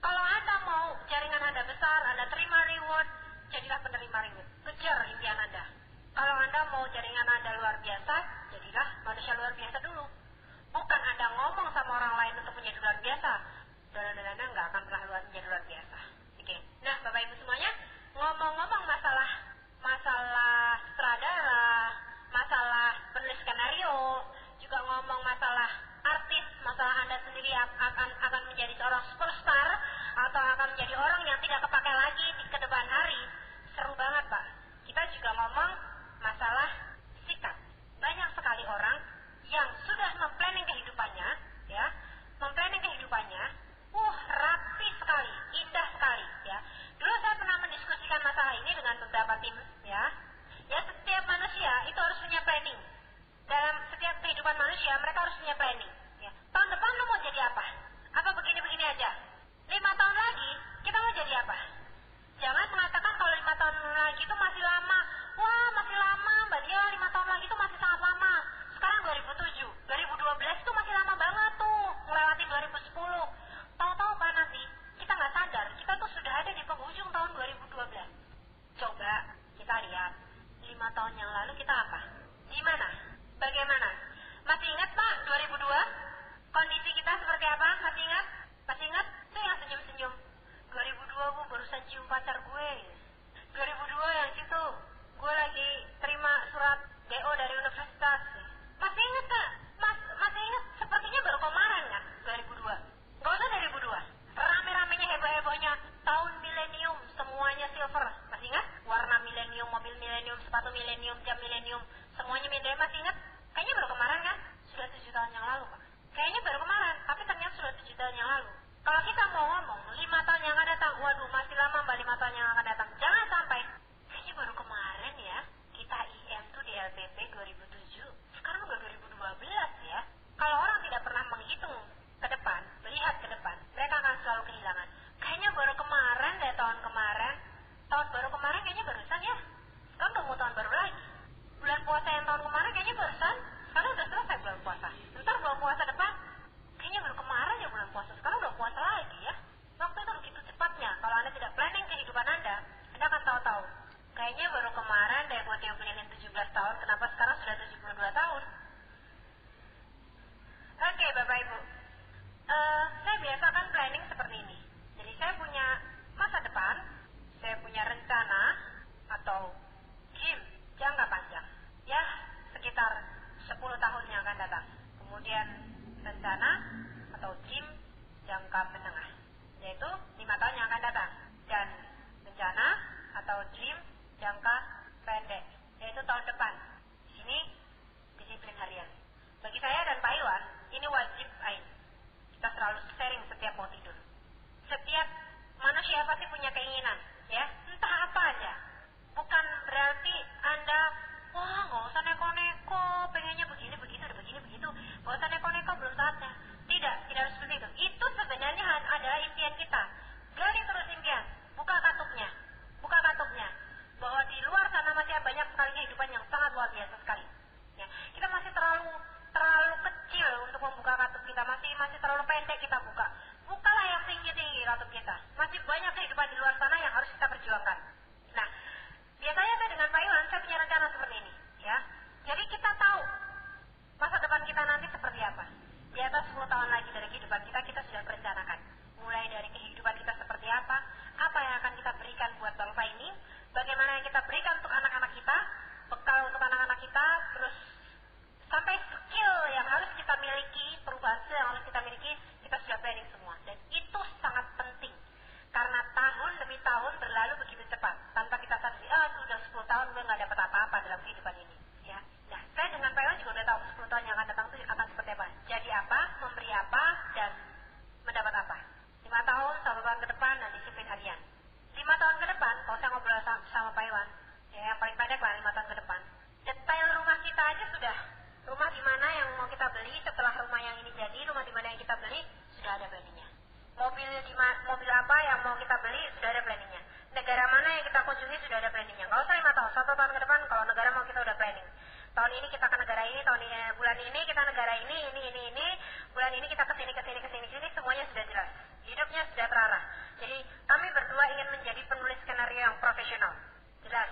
Kalau Anda mau jaringan Anda besar, Anda terima reward, jadilah penerima reward. Kejar impian Anda. Kalau Anda mau jaringan Anda luar biasa, jadilah manusia luar biasa dulu. Bukan Anda ngomong sama orang lain untuk menjadi luar biasa. Dolen-dolen Anda nggak akan pernah menjadi luar biasa. Oke. Nah, Bapak Ibu akan menjadi orang yang tidak kepakai lagi di kedepan hari. Seru banget Pak. Kita juga ngomong masalah sikap. Banyak sekali orang yang sudah memplanning kehidupannya, ya, rapi sekali, indah sekali, ya. Dulu saya pernah mendiskusikan masalah ini dengan beberapa tim, ya. Ya, setiap manusia itu harus punya planning. Dalam setiap kehidupan manusia, mereka harus punya planning. Ya. Tahun depan lu mau jadi apa? Apa begini-begini aja? 5 tahun lagi, kita mau jadi apa? Jangan mengatakan kalau 5 tahun lagi itu masih lama. Wah, masih lama, Mbak Dia, 5 tahun lagi itu masih sangat lama. Sekarang 2007, 2012 itu masih lama banget tuh, melewati 2010. Tahu-tahu Pak nanti, kita nggak sadar, kita tuh sudah ada di penghujung tahun 2012. Coba kita lihat, 5 tahun yang lalu kita apa? Gimana? Bagaimana? Masih ingat Pak, 2002? Kondisi kita seperti apa? Masih ingat? Masih ingat? Itu yang senyum-senyum. 2002 gue barusan cium pacar gue. 2002 yang situ, gue lagi terima surat DO dari universitas. Masih ingat Kak? Masih ingat? Sepertinya baru kemarin kan? 2002. Gak usah 2002. Rame-ramenya heboh-hebohnya. Tahun milenium, semuanya silver. Masih ingat? Warna milenium, mobil milenium, sepatu milenium, jam milenium. Semuanya milenium. Masih ingat? Kayaknya baru kemarin kan? Sudah 7 tahun yang lalu Pak. Kayaknya baru kemarin, tapi ternyata sudah 7 tahun yang lalu. Kalau kita mau ngomong 5 tahun yang akan datang, waduh masih lama Mbak 5 tahun yang akan datang. Jangan sampai, kayaknya baru kemarin ya, kita IM tuh di LPP 2007. Sekarang udah 2012 ya. Kalau orang tidak pernah menghitung ke depan, melihat ke depan, mereka akan selalu kehilangan. Kayaknya baru kemarin deh tahun kemarin. Tahun baru kemarin kayaknya barusan ya. Sekarang udah mau tahun baru lagi. Bulan puasa yang tahun kemarin kayaknya barusan. Sekarang udah selesai bulan puasa. Ntar bulan puasa depan, kayaknya baru kemarin ya bulan puasa. Sekarang udah puasa lagi ya. Waktu itu begitu cepatnya. Kalau Anda tidak planning kehidupan Anda akan tahu-tahu. Kayaknya baru kemarin deh buat yang planning 17 tahun. Kenapa sekarang sudah 72 tahun? Oke Bapak Ibu. Saya biasakan planning seperti ini. Jadi saya punya masa depan. Saya punya rencana atau dream jangka panjang. Ya, sekitar 10 tahun yang akan datang. Kemudian rencana atau dream jangka menengah, yaitu 5 tahun yang akan datang. Dan rencana atau dream jangka pendek, yaitu tahun depan. Di sini disiplin harian. Bagi saya dan Pak Iwan, ini wajib ain. Kita selalu sharing setiap mau tidur. Setiap manusia pasti punya keinginan, ya, entah apa aja. Bukan berarti Anda, wah nggak usah neko-neko, pengennya begini, begitu, begitu. Nggak usah neko-neko, belum saatnya. Tidak harus seperti itu. Itu sebenarnya adalah impian kita. Gali terus impian, buka katupnya. Bahwa di luar sana masih banyak sekali kehidupan yang sangat luar biasa sekali. Ya, kita masih terlalu kecil untuk membuka katup kita, masih terlalu pendek kita buka. Bukalah yang tinggi-tinggi katup kita. Masih banyak kehidupan di luar sana yang harus kita perjuangkan. Nah, biasanya saya dengan Pak Iwan, saya punya rencana seperti ini, ya. Jadi kita tahu masa depan kita nanti seperti apa. Di atas 10 tahun lagi dari kehidupan kita sudah merencanakan. Mulai dari kehidupan kita seperti apa yang akan kita berikan buat bangsa ini, bagaimana yang kita berikan untuk anak-anak kita, bekal untuk anak-anak kita, terus sampai skill yang harus kita miliki, perubahan skill yang harus kita miliki, kita sudah planning semua. Dan itu sangat penting. Karena tahun demi tahun berlalu begitu cepat. Tanpa kita sadari, sudah 10 tahun gue gak dapat apa-apa dalam kehidupan ini. Ya. Nah, saya dengan Pak Iwan juga udah tahu 10 tahun yang akan datang itu akan seperti apa. Jadi apa, memberi apa, dan mendapat apa. 5 tahun, 1 tahun ke depan, dan disiplin harian. 5 tahun ke depan, kalau saya ngobrol sama Pak Iwan, ya yang paling pendek lah 5 tahun ke depan. Detail rumah kita aja sudah. Rumah di mana yang mau kita beli, setelah rumah yang ini jadi, rumah di mana yang kita beli, sudah ada planningnya. Mobil apa yang mau kita beli, sudah ada planningnya. Negara mana yang kita kunjungi, sudah ada planningnya. Nggak usah 5 tahun, 1 tahun ke depan, kalau negara mau kita udah planning. Tahun ini kita ke negara ini, bulan ini kita negara ini, bulan ini kita kesini, semuanya sudah jelas. Hidupnya sudah terarah. Jadi kami berdua ingin menjadi penulis skenario yang profesional. Jelas,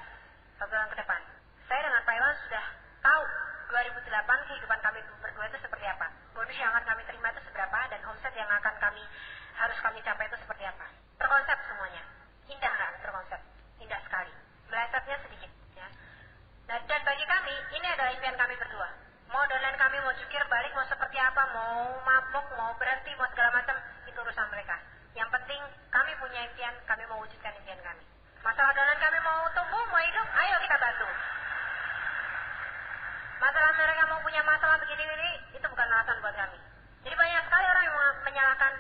1 tahun ke depan. Saya dengan Pak Iwan sudah tahu 2008 kehidupan kami berdua itu seperti apa. Bonus yang akan kami terima itu seberapa, dan omset yang harus kami capai itu seperti apa. Terkonsep semuanya. Indah nggak terkonsep? Indah sekali. Melesetnya sedikit. Ya. Dan bagi kami, ini adalah impian kami berdua. Mau downline kami, mau jukir balik, mau seperti apa, mau mabok, mau berhenti, mau segala macam, itu urusan mereka. Yang penting kami punya Masalah mereka mau punya masalah begini-begini, itu bukan alasan buat kami. Jadi banyak sekali orang yang menyalahkan,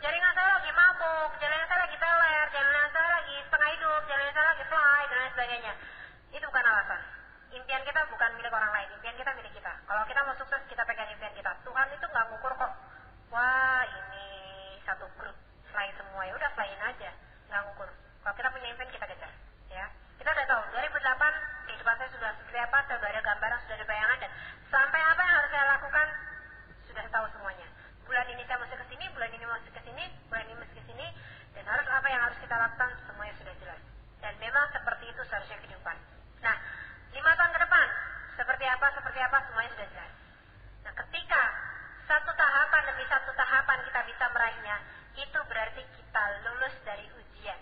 jaringan saya lagi mabuk, jaringan saya lagi teler, jaringan saya lagi setengah hidup, jaringan saya lagi fly, dan lain sebagainya. Itu bukan alasan. Impian kita bukan milik orang lain, impian kita milik kita. Kalau kita mau sukses, kita pegang impian kita. Tuhan itu nggak ngukur kok. Wah, ini satu grup fly semua, ya udah flyin aja, nggak ngukur. Kalau kita punya impian, kita kejar. Ya, kita udah tahu. 2008 kehidupan saya sudah seperti apa, sudah ada gambaran, sudah ada bayangan, dan sampai apa yang harus saya lakukan sudah tahu semuanya. Bulan ini saya mesti ke sini, bulan ini mesti ke sini, bulan ini mesti ke sini, dan harus apa yang harus kita lakukan semuanya sudah jelas. Dan memang seperti itu seharusnya kehidupan. Nah, 5 tahun ke depan seperti apa semuanya sudah jelas. Nah, ketika satu tahapan demi satu tahapan kita bisa meraihnya, itu berarti kita lulus dari ujian.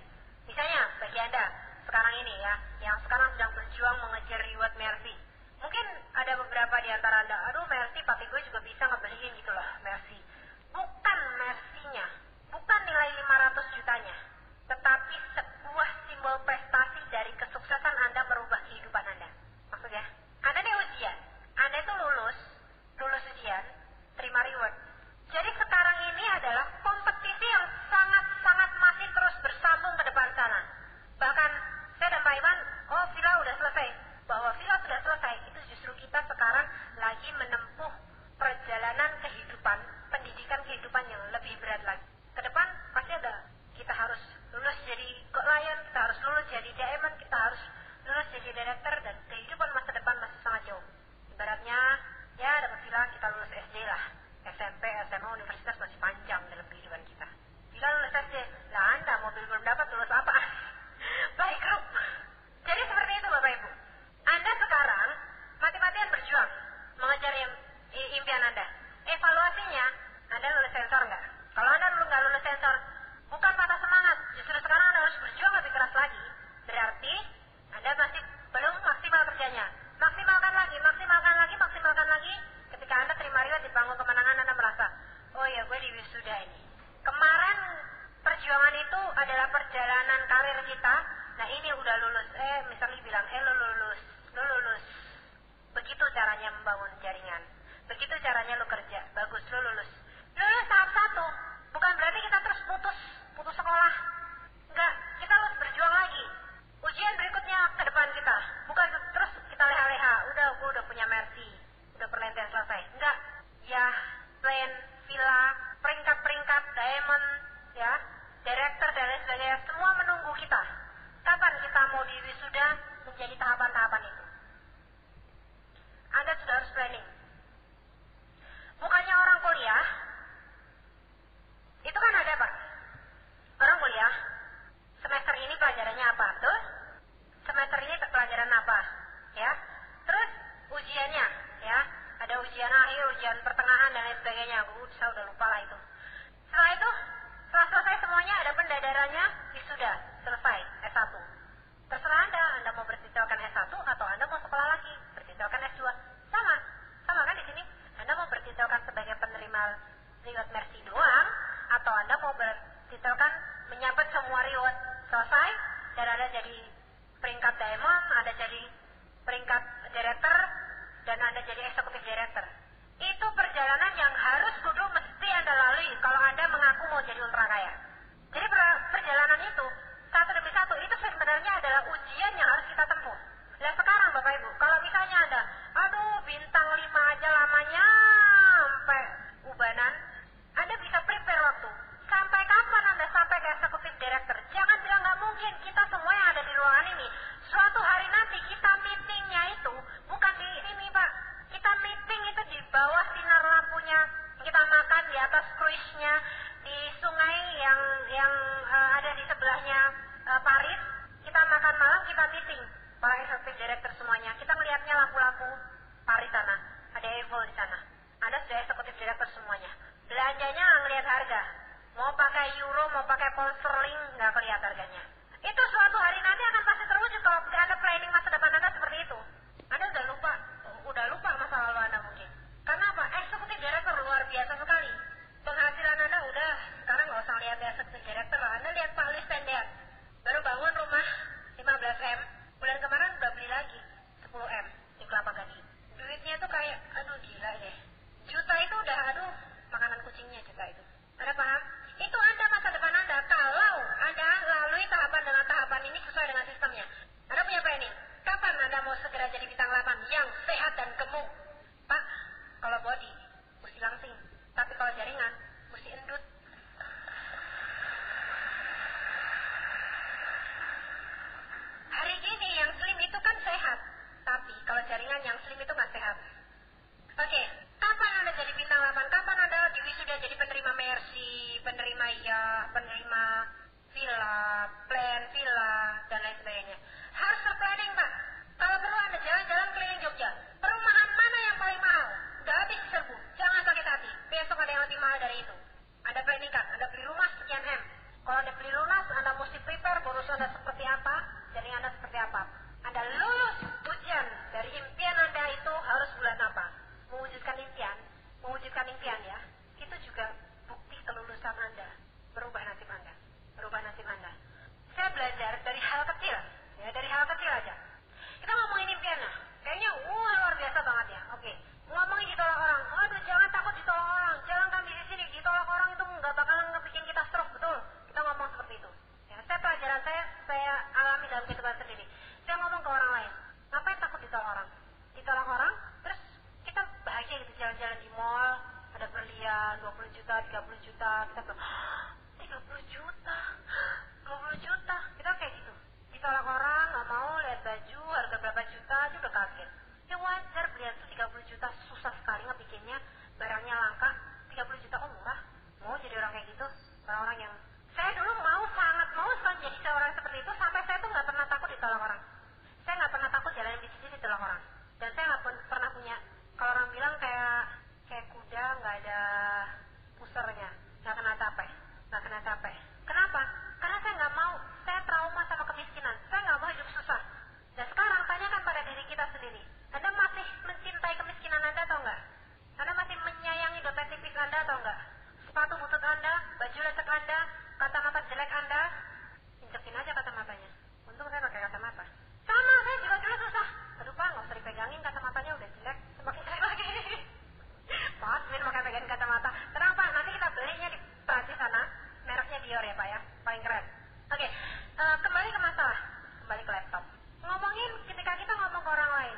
Misalnya bagi Anda sekarang ini ya, yang sekarang sedang berjuang mengejar reward Mercy. Mungkin ada beberapa di antara Anda, aduh Mercy, papi gue juga bisa ngebeliin gitu loh, Mercy. Bukan Mercy-nya, bukan nilai 500 jutanya, tetapi sebuah simbol prestasi dari kesuksesan Anda merubah kehidupan Anda. Maksudnya, Anda ini ujian, Anda itu lulus ujian, terima reward. Jadi sekarang ini adalah kompetisi yang sangat-sangat masih terus bersambung ke depan sana. Bahkan saya dan Pak Iman, oh Villa udah selesai. Bahwa Villa sudah selesai, itu justru kita sekarang lagi menempuh perjalanan kehidupan, pendidikan kehidupan yang lebih berat lagi. Ke depan pasti ada, kita harus lulus jadi Lion, kita harus lulus jadi Diamond, kita harus lulus jadi Director, dan kehidupan masa depan masih sangat jauh. Ibaratnya, ya dapat Villa kita lulus SD lah. SMP, SMA, universitas masih panjang dalam kehidupan kita. Villa lulus SD, lah Anda mobil belum dapat, lulus apa? Baik, Rob. Jadi seperti itu Bapak Ibu. Anda sekarang mati-matian berjuang mengejar impian Anda. Evaluasinya, Anda lulus sensor nggak? Kalau Anda nggak lulus sensor, bukan patah semangat. Justru sekarang Anda harus berjuang lebih keras lagi. Berarti Anda masih belum maksimal kerjanya. Maksimalkan lagi. Ketika Anda terima reward di panggung kemenangan, Anda merasa, oh ya gue di wisuda ini. Kemarin perjuangan itu adalah perjalanan karir kita. Nah ini udah lulus, misalnya bilang, lo lulus. Begitu caranya membangun jaringan. Begitu caranya lo kerja. Bagus, lo lulus. Lulus tahap 1. Bukan berarti kita terus putus sekolah. Enggak, kita harus berjuang lagi. Ujian berikutnya ke depan kita. Bukan terus kita leha-leha. Gue udah punya Mercy. Udah perlentian selesai. Enggak. Ya, plan, Villa, peringkat-peringkat, Diamond, ya, Director dan lain sebagainya. Semua menunggu kita. Kapan kita mau di wisuda menjadi tahapan-tahapan itu? Anda sudah harus planning. Bukannya orang kuliah, itu kan ada Pak. Orang kuliah, semester ini pelajarannya apa? Tuh, semester ini pelajaran apa? Ya, terus ujiannya, ya, ada ujian akhir, ujian pertengahan dan lain sebagainya. Saya udah lupa lah itu. Setelah itu, setelah selesai semuanya ada pendadarannya, wisuda, selesai, S1. Terserah Anda mau bertitulkan S1 atau Anda mau sekolah lagi, bertitulkan S2. Sama kan di sini? Anda mau bertitulkan sebagai penerima reward Mercy doang, atau Anda mau bertitulkan menyabet semua reward selesai, dan Anda jadi peringkat Diamond, Anda jadi peringkat Director, dan Anda jadi Executive Director. Itu perjalanan yang harus kudu mesti Anda lalui kalau Anda mengaku mau jadi ultra kaya. Jadi perjalanan itu, satu demi satu, itu sebenarnya adalah ujian yang harus kita tempuh. Nah sekarang Bapak Ibu, kalau misalnya Anda, aduh bintang 5 aja lamanya sampai ubanan, Anda bisa prepare waktu. Sampai kapan Anda sampai ke Executive Director? Jangan bilang nggak mungkin. Kita semua yang ada di ruangan ini, suatu hari nanti kita meetingnya itu bukan di ini Pak. Kita meeting itu di bawah sinar lampunya, kita makan di atas cruise-nya, di sungai yang ada di sebelahnya Paris. Kita makan malam, kita meeting. Para Executive Director semuanya, kita melihatnya lampu-lampu Paris sana, ada Eiffel di sana. Anda sudah Executive Director semuanya. Belanjanya ngelihat harga. Mau pakai euro, mau pakai pound sterling, nggak kelihatan harganya. Itu suatu hari nanti akan pasti terwujud kalau Anda planning masa depan Anda seperti itu. Anda udah lupa masa lalu Anda mungkin. Karena apa? Executive Director luar biasa sekali. Penghasilan Anda udah, sekarang nggak usah lihat Executive Director lah. Anda lihat Pak Listendian, baru bangun rumah 15M. Bulan kemarin udah beli lagi 10M di Kelapa Gading. Duitnya kucingnya tuh kayak, aduh gila deh. Juta itu udah, aduh, makanan kucingnya juta itu. Anda paham? Itu Anda masa depan Anda. Kalau Anda lalui tahapan dengan tahapan ini sesuai dengan sistemnya. Anda punya planning. Kapan Anda mau segera jadi bintang 8 yang sehat dan gemuk? Pak, kalau body, mesti langsing. Tapi kalau jaringan, mesti endut. Hari ini yang slim itu kan sehat. Tapi kalau jaringan yang slim itu nggak sehat. Oke, kapan Anda jadi bintang 8? Kapan Anda di wisuda jadi penerima Mercy, penerima penerima villa, plan villa, dan lain sebagainya? Harus terplanning, Pak. Kalau perlu Anda jalan-jalan keliling Jogja. Perumahan mana yang paling mahal? Gak habis diserbu. Jangan sakit hati. Besok ada yang lebih mahal dari itu. Anda planningkan. Anda beli rumah sekian M. Kalau Anda beli lunas, Anda mesti prepare bonus Anda seperti apa, jaringan Anda seperti apa. Anda lulus ujian dari impian Anda itu harus bulan apa? Mewujudkan impian ya. Itu juga bukti kelulusan Anda. Berubah nasib Anda. Saya belajar dari hal kecil. Ya, dari hal kecil aja. Kita ngomongin impiannya. Kayaknya luar biasa banget ya. Oke. Ngomongin ditolak orang. Aduh, jangan takut ditolak orang. Jangan kami di sini ditolak orang itu nggak bakalan ngebikin kita stroke, betul. Kita ngomong seperti itu. Ya, pelajaran saya alami dalam kehidupan sendiri. Saya ngomong ke orang lain. Ngapain takut ditolak orang? Ditolak orang, terus kita bahagia gitu jalan-jalan di mall, ada berlian 20 juta, 30 juta, kita bilang 30 juta, 20 juta, kita kayak gitu. Ditolak orang, nggak mau lihat baju harga berapa juta aja udah kaget. Ya wajar, belian tuh 30 juta susah sekali ngebikinnya, barangnya langka, 30 juta murah. Mau jadi orang kayak gitu, orang-orang yang saya dulu sangat mau jadi seorang seperti itu, sampai saya tuh nggak pernah takut ditolak orang. Saya nggak pernah takut jalan bisnis ditolak orang, dan saya nggak pernah punya. Kalau orang bilang kayak kuda nggak ada pusernya, nggak kena capek. Kenapa? Karena saya nggak mau. Saya trauma sama kemiskinan. Saya nggak mau hidup susah. Dan sekarang tanyakan pada diri kita sendiri. Anda masih mencintai kemiskinan Anda atau enggak? Anda masih menyayangi dompet tipis Anda atau enggak? Sepatu butut Anda, baju lecek Anda, kacamata jelek Anda, injekin aja kacamatanya. Untung saya pakai kacamata. Sama, saya juga dulu susah. Aduh Pak, nggak usah dipegangin kacamatanya, udah jelek, semakin jelek lagi. Pak, biar pakai pegangin kacamata. Tenang Pak, nanti kita belinya di Prancis sana, mereknya Dior ya Pak ya, paling keren. Oke, kembali ke masalah, kembali ke laptop. Ngomongin ketika kita ngomong ke orang lain,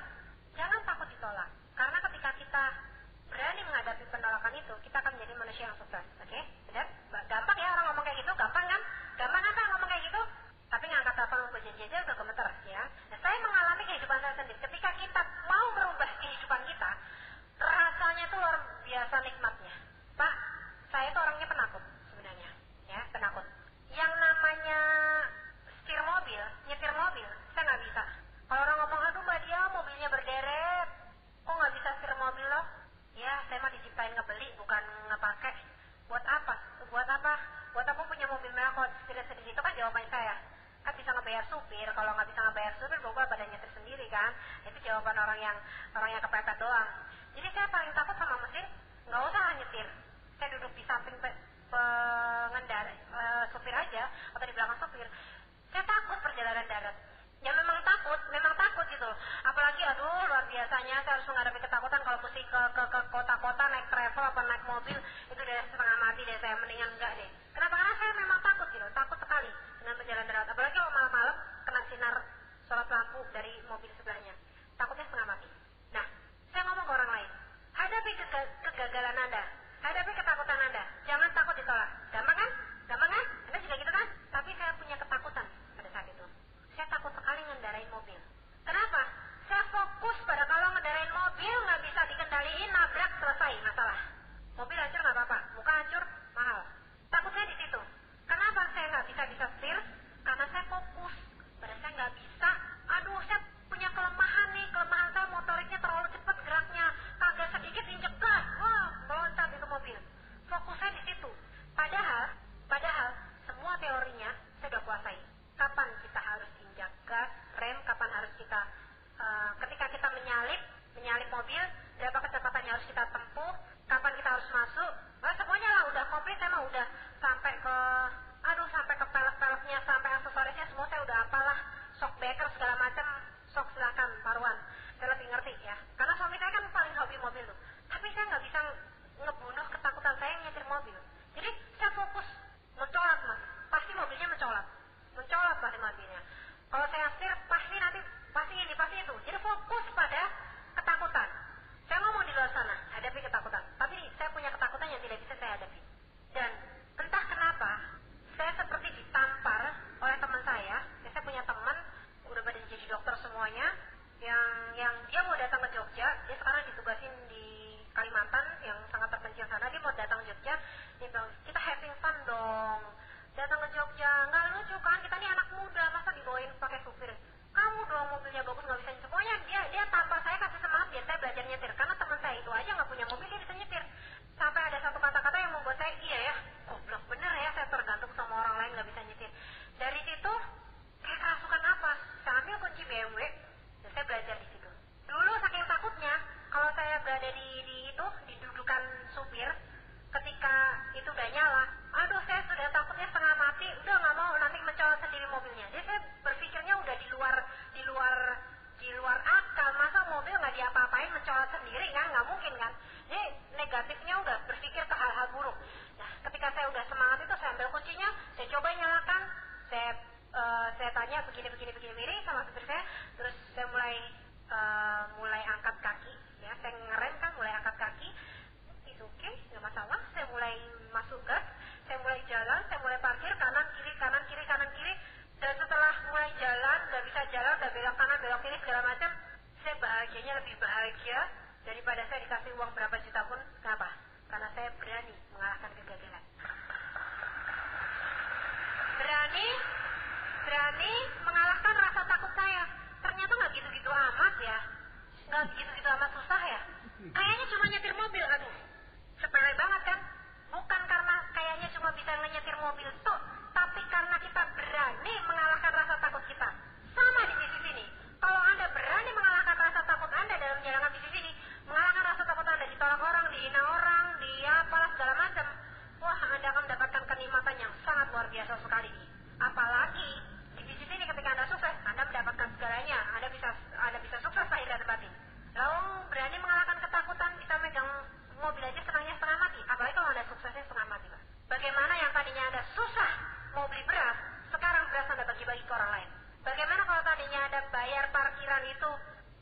jangan takut ditolak. Karena ketika kita berani menghadapi penolakan itu, kita akan menjadi manusia yang sukses. Oke? Benar? Gampang ya orang ngomong kayak gitu? Gampang kan? Gampang kan Pak ngomong kayak gitu? Tapi ngangkat telepon mau janji aja udah gemeter ya. Nah, saya mengalami kehidupan saya sendiri. Ketika kita mau merubah kehidupan kita, rasanya tuh luar biasa nikmatnya. Pak, saya tuh orangnya penakut sebenarnya. Ya, penakut. Yang namanya nyetir mobil, saya nggak bisa. Kalau orang ngomong, aduh Mbak Dia mobilnya berderet, kok nggak bisa setir mobil loh? Ya, saya mah diciptain ngebeli, bukan ngepake. Buat apa? Buat apa punya mobil mewah kalau setir sendiri? Itu kan jawaban saya. Kan bisa ngebayar supir, kalau nggak bisa ngebayar supir, bawa badannya tersendiri kan? Itu jawaban orang yang kepepet doang. Jadi saya paling takut sama mesin, nggak usah nyetir. Saya duduk di samping pengendara, supir aja, atau di belakang supir. Saya takut perjalanan darat. Ya memang takut gitu. Apalagi aduh luar biasanya saya harus menghadapi ketakutan kalau mesti ke kota-kota naik travel apa naik mobil, itu udah setengah mati deh, saya mendingan enggak deh. Kenapa? Karena saya memang takut gitu, takut sekali dengan perjalanan darat. Apalagi kalau malam-malam kena sinar sorot lampu dari mobil sebelahnya. Takutnya setengah mati. Nah, saya ngomong ke orang lain. Hadapi kegagalan Anda. Hadapi ketakutan Anda. Jangan takut ditolak. Gampang kan? Anda juga gitu kan? Tapi saya punya ketakutan pada saat itu. Saya takut sekali ngendarain mobil. Kenapa? Saya fokus pada kalau ngendarain mobil nggak bisa dikendaliin, nabrak, selesai masalah. Mobil hancur nggak apa-apa, muka hancur mahal. Takut saya di situ. Saya coba nyalakan, saya tanya begini sama supir saya, terus saya mulai angkat kaki, ya, saya ngerem kan, mulai angkat kaki, itu oke, nggak masalah, saya mulai masuk gas, saya mulai jalan, saya mulai parkir, kanan kiri, dan setelah mulai jalan, nggak bisa jalan, udah belok kanan, belok kiri, segala macam, saya bahagianya lebih bahagia daripada saya dikasih uang berapa juta pun. Kenapa? Karena saya berani mengalahkan kegagalan. Berani mengalahkan rasa takut saya. Ternyata nggak gitu-gitu amat ya, nggak gitu-gitu amat susah ya. Kayaknya cuma nyetir mobil, aduh, sepele banget kan? Bukan karena kayaknya cuma bisa nyetir mobil tuh, tapi karena kita berani mengalahkan rasa takut kita. Sama di bisnis ini. Kalau Anda berani mengalahkan rasa takut Anda dalam menjalankan bisnis ini, mengalahkan rasa takut Anda ditolak orang, dihina orang, apalah segala macam, wah, Anda akan mendapatkan kenikmatan yang sangat luar biasa sekali. Apalagi di bisnis ini ketika Anda sukses, Anda mendapatkan segalanya. Anda bisa sukses lahir dan batin. Lalu berani mengalahkan ketakutan, bisa megang mobil aja senangnya setengah mati. Apalagi kalau Anda suksesnya setengah mati, Pak. Bagaimana yang tadinya Anda susah mau beli beras, sekarang beras Anda bagi-bagi ke orang lain. Bagaimana kalau tadinya Anda bayar parkiran itu,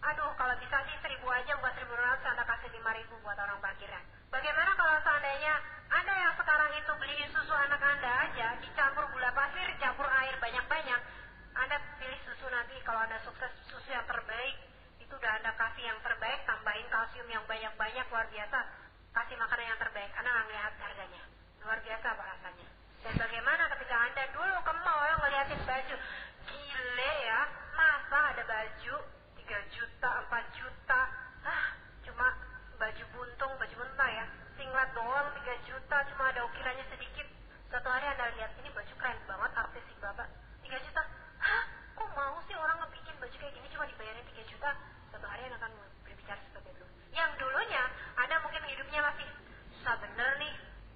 aduh, kalau bisa sih 1.000 aja, buat 1.200 Anda kasih 5.000 buat orang parkiran. Bagaimana kalau seandainya Anda yang sekarang itu beliin susu anak Anda aja, dicampur gula pasir, campur air banyak-banyak, Anda pilih susu nanti kalau Anda sukses, susu yang terbaik, itu udah Anda kasih yang terbaik, tambahin kalsium yang banyak-banyak, luar biasa, kasih makanan yang terbaik, Anda nggak ngeliat harganya, luar biasa Pak rasanya. Dan bagaimana ketika Anda dulu ke mall ngeliatin baju, gile ya, masa ada baju 3 juta, 4 juta, cuma baju buntung ya, singlet doang 3 juta, cuma ada ukirannya sedikit. Suatu hari Anda lihat, ini baju keren banget, artis si Bapak, 3 juta, kok mau sih orang ngebikin baju kayak gini cuma dibayarin 3 juta? Suatu hari Anda akan berbicara seperti itu. Yang dulunya Anda mungkin hidupnya masih susah bener nih,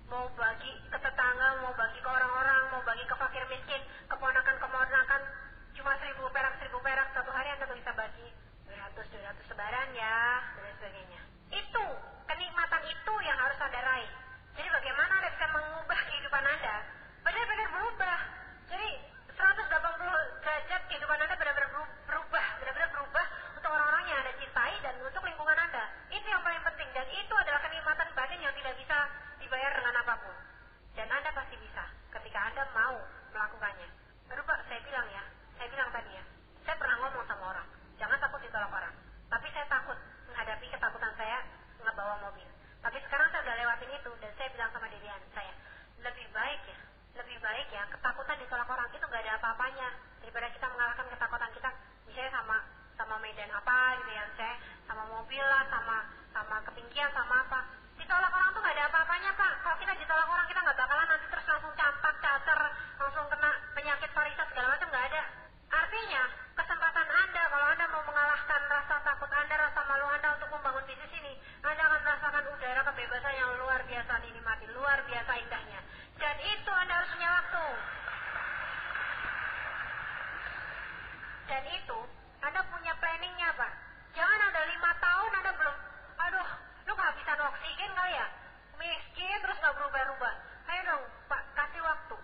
mau bagi ke tetangga, mau bagi ke orang-orang, mau bagi ke fakir miskin, keponakan cuma 1.000 perak, suatu hari Anda bisa bagi 200 sebaran ya, dan sebagainya. Itu, kenikmatan itu yang harus Anda raih. Jadi bagaimana Anda bisa mengubah kehidupan Anda, benar-benar berubah. Jadi 180 derajat kehidupan Anda benar-benar berubah untuk orang-orang yang Anda cintai dan untuk lingkungan Anda. Itu yang paling penting, dan itu adalah kenikmatan batin yang tidak bisa dibayar dengan apapun. Dan Anda pasti bisa ketika Anda mau melakukannya. Baru Pak, saya bilang tadi ya, saya pernah ngomong sama orang, jangan takut ditolak orang. Tapi saya takut menghadapi ketakutan saya ngebawa mobil. Tapi sekarang saya udah lewatin itu, dan saya bilang sama diri saya, lebih baik ya ketakutan ditolak orang itu nggak ada apa-apanya daripada kita mengalahkan ketakutan kita, misalnya sama medan apa gitu ya, saya sama mobil lah, sama ketinggian, sama apa. Ditolak orang tuh nggak ada apa-apanya Pak. Kalau kita ditolak orang, kita nggak bakalan nanti terus langsung campak, cacar, langsung kena penyakit varisas segala macam, nggak ada. Artinya kesempatan Anda kalau Anda mau mengalahkan rasa takut Anda, rasa malu Anda untuk membangun bisnis ini, Anda akan merasakan udara kebebasan yang luar biasa dinikmati, luar biasa indahnya. Dan itu Anda harus punya waktu. Dan itu Anda punya planningnya Pak. Jangan ada 5 tahun Anda belum, aduh, lu kehabisan oksigen kali ya, miskin terus gak berubah-ubah. Ayo dong Pak, kasih waktu,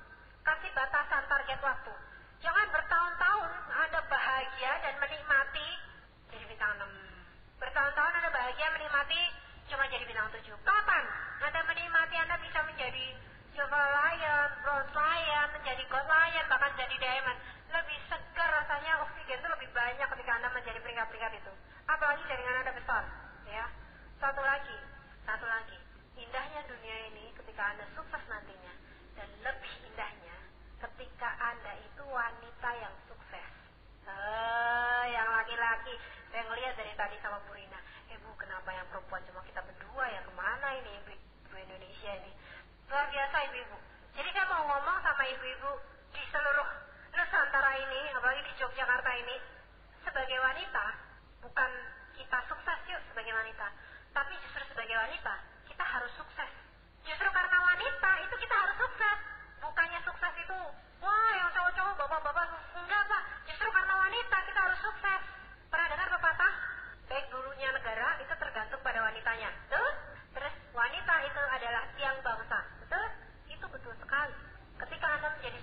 kasih batasan target waktu. Jangan bertahun-tahun Anda bahagia dan menikmati jadi bintang 6. Bertahun-tahun Anda bahagia menikmati cuma jadi bintang 7. Kapan Anda menikmati Anda bisa menjadi silver lion, bronze lion, menjadi gold lion, bahkan jadi diamond? Lebih segar rasanya, oksigen itu lebih banyak ketika Anda menjadi peringkat-peringkat itu. Apalagi jaringan Anda besar, ya. Satu lagi, indahnya dunia ini ketika Anda sukses nantinya, dan lebih indahnya ketika Anda itu wanita yang sukses. Yang laki-laki, saya ngelihat dari tadi sama Bu Rina, Bu, kenapa yang perempuan cuma kita berdua, yang kemana ini ibu Indonesia ini? Luar biasa ibu-ibu. Jadi saya mau ngomong sama ibu-ibu di seluruh Nusantara ini, apalagi di Yogyakarta ini, sebagai wanita, bukan kita sukses yuk sebagai wanita, tapi justru sebagai wanita, kita harus sukses. Justru karena wanita, itu kita harus sukses. Bukannya sukses itu, wah yang cowok-cowok, bapak-bapak, enggak Pak. Justru karena wanita, kita harus sukses. Pernah dengar pepatah? Baik dulunya negara, itu tergantung pada wanitanya. Betul? Terus wanita itu adalah tiang bangsa. Betul? Itu betul sekali. Ketika Anda menjadi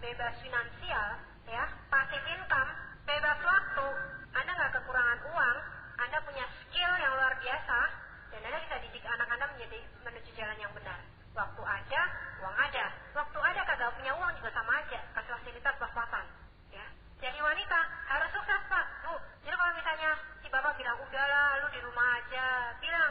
bebas finansial, ya, pasif income, bebas waktu, Anda nggak kekurangan uang, Anda punya skill yang luar biasa, dan Anda bisa didik anak Anda menuju jalan yang benar. Waktu ada, uang ada. Waktu ada kagak punya uang juga sama aja, kasih fasilitas pas-pasan. Ya. Jadi wanita harus sukses, Pak. Tuh, jadi kalau misalnya si bapak bilang udahlah, lu di rumah aja, bilang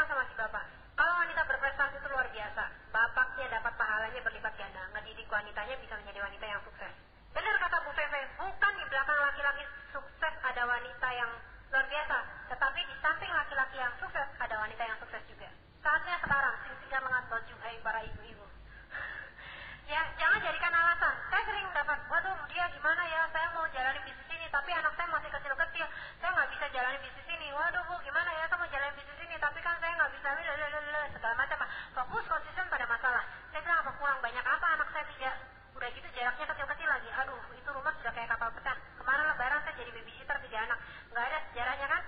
sama si bapak. Kalau wanita berprestasi itu luar biasa, bapaknya dapat pahalanya berlipat ganda. Ngedidik wanitanya bisa menjadi wanita yang sukses. Benar kata Bu Feve, bukan di belakang laki-laki sukses ada wanita yang luar biasa, tetapi di samping laki-laki yang sukses ada wanita yang sukses juga. Saatnya sekarang sing-singan lengan baju para ibu-ibu. Ya, jangan jadikan alasan. Saya sering mendapat, waduh dia gimana ya, saya mau jalani bisnis ini, tapi anak saya masih kecil-kecil, saya nggak bisa jalani bisnis ini. Waduh Bu, gimana ya, saya mau jalani bisnis ini, tapi kan saya nggak bisa, segala macam. Fokus konsisten pada masalah. Saya bilang apa kurang banyak apa anak saya tidak. Udah gitu jaraknya kecil-kecil lagi. Aduh, itu rumah sudah kayak kapal pecah. Kemarin lebaran saya jadi babysitter 3 anak. Nggak ada sejarahnya kan?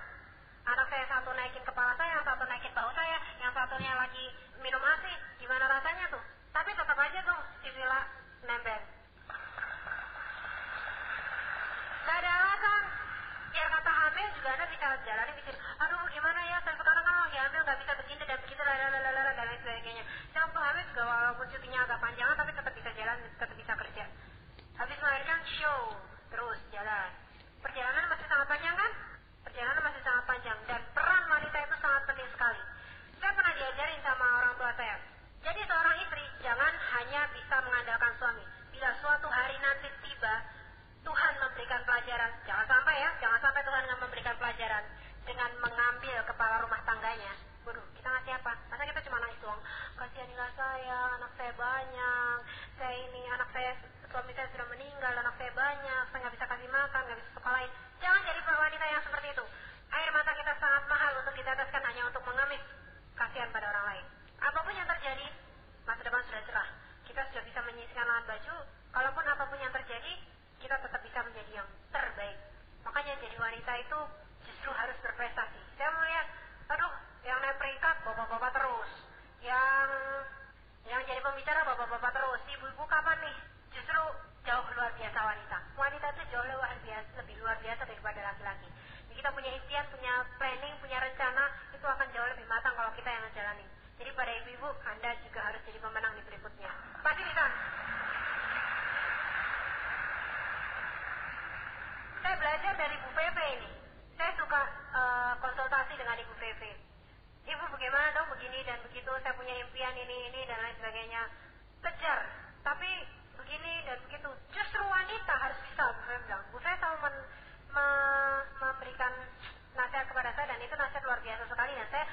Anak saya satu naikin kepala saya, yang satu naikin bahu saya, yang satunya lagi minum ASI. Gimana rasanya tuh? Tapi tetap aja tuh si Villa nempel. Gak ada alasan. Biar kata hamil juga Anda bisa jalani mikir, aduh gimana ya, saya sekarang kan lagi hamil gak bisa begini dan begitu, dan lain sebagainya. Saya waktu hamil juga walaupun cutinya agak panjangan, tapi tetap bisa jalan, tetap bisa kerja. Habis melahirkan show, terus jalan. Perjalanan masih sangat panjang kan? Perjalanan masih sangat panjang, dan peran wanita itu sangat penting sekali. Saya pernah diajarin sama orang tua saya. Jadi seorang istri jangan hanya bisa mengandalkan suami. Bila suatu hari nanti tiba, Tuhan memberikan pelajaran. Jangan sampai Tuhan memberikan pelajaran dengan mengambil kepala rumah tangganya. Waduh, kita ngasih apa? Masa kita cuma nangis doang? Kasihanilah saya, anak saya banyak. Anak saya, suami saya sudah meninggal, anak saya banyak. Saya nggak bisa kasih makan, nggak bisa sekolahin. Jangan jadi wanita yang seperti itu. Air mata kita sangat mahal untuk diteteskan hanya untuk mengemis kasihan pada orang lain. Apapun yang terjadi, masa depan sudah cerah. Kita sudah bisa menyisihkan lahan baju. Kalaupun apapun yang terjadi, kita tetap bisa menjadi yang terbaik. Makanya jadi wanita itu justru harus berprestasi. Saya melihat, aduh, yang naik peringkat bapak-bapak terus, yang jadi pembicara bapak-bapak terus. Ibu-ibu kapan nih? Justru jauh luar biasa wanita. Wanita itu jauh lebih luar biasa daripada laki-laki. Kita punya impian, punya planning, punya rencana, itu akan jauh lebih matang kalau kita yang menjalani. Jadi pada ibu-ibu, Anda juga harus jadi pemenang di berikutnya. Pasti bisa. Saya belajar dari Bu Feve ini. Saya suka konsultasi dengan Ibu Feve. Ibu bagaimana dong begini dan begitu, saya punya impian ini dan lain sebagainya. Kejar, tapi begini dan begitu. Justru wanita harus bisa, Bu Feve bilang. Bu Feve selalu memberikan nasihat kepada saya, dan itu nasihat luar biasa sekali. Dan saya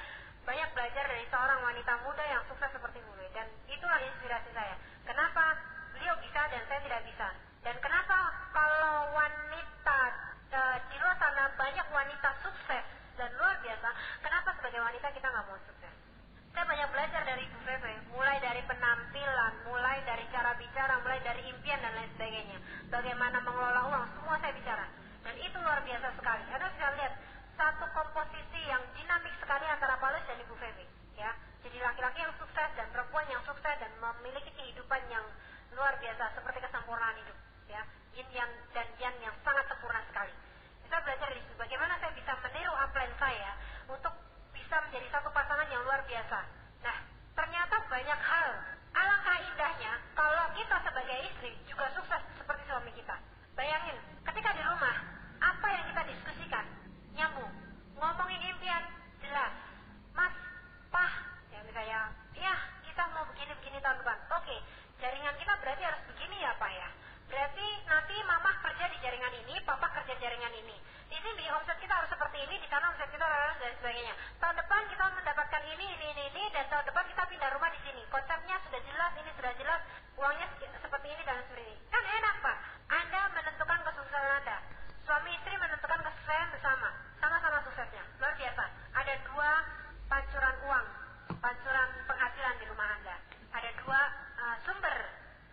banyak belajar dari seorang wanita muda yang sukses seperti Bu Feve. Dan itulah inspirasi saya. Kenapa beliau bisa dan saya tidak bisa? Dan kenapa kalau wanita di luar sana banyak wanita sukses dan luar biasa, kenapa sebagai wanita kita nggak mau sukses? Saya banyak belajar dari Bu Feve, mulai dari penampilan, mulai dari cara bicara, mulai dari impian dan lain sebagainya. Bagaimana mengelola uang, semua saya bicara. Dan itu luar biasa sekali. Anda bisa lihat satu komposisi yang dinamik sekali antara Paulus dan Ibu Feve. Ya, jadi laki-laki yang sukses dan perempuan yang sukses dan memiliki kehidupan yang luar biasa seperti kesempurnaan hidup. Ya, yin dan yang sangat sempurna sekali. Saya belajar dari situ bagaimana saya bisa meniru upline saya untuk bisa menjadi satu pasangan yang luar biasa. Nah, ternyata banyak hal. Alangkah indahnya kalau kita sebagai istri juga sukses seperti suami kita. Bayangin, ketika di rumah, apa yang kita diskusikan nyambung. Ngomongin impian jelas. Mas, Pak, ya misalnya, ya kita mau begini tahun depan. Oke, jaringan kita berarti harus begini ya Pak ya. Berarti nanti mama kerja di jaringan ini, papa kerja di jaringan ini. Di sini omset kita harus seperti ini, di sana omset kita dan sebagainya. Tahun depan kita mendapatkan ini, dan tahun depan kita pindah rumah di sini. Konsepnya sudah jelas, ini sudah jelas, uangnya seperti ini dan seperti ini. Kan enak Pak, Anda menentukan kesuksesan Anda. Suami istri menentukan kesuksesan bersama, sama-sama suksesnya. Luar biasa. Ada 2 pancuran uang, pancuran penghasilan di rumah Anda. Ada 2 sumber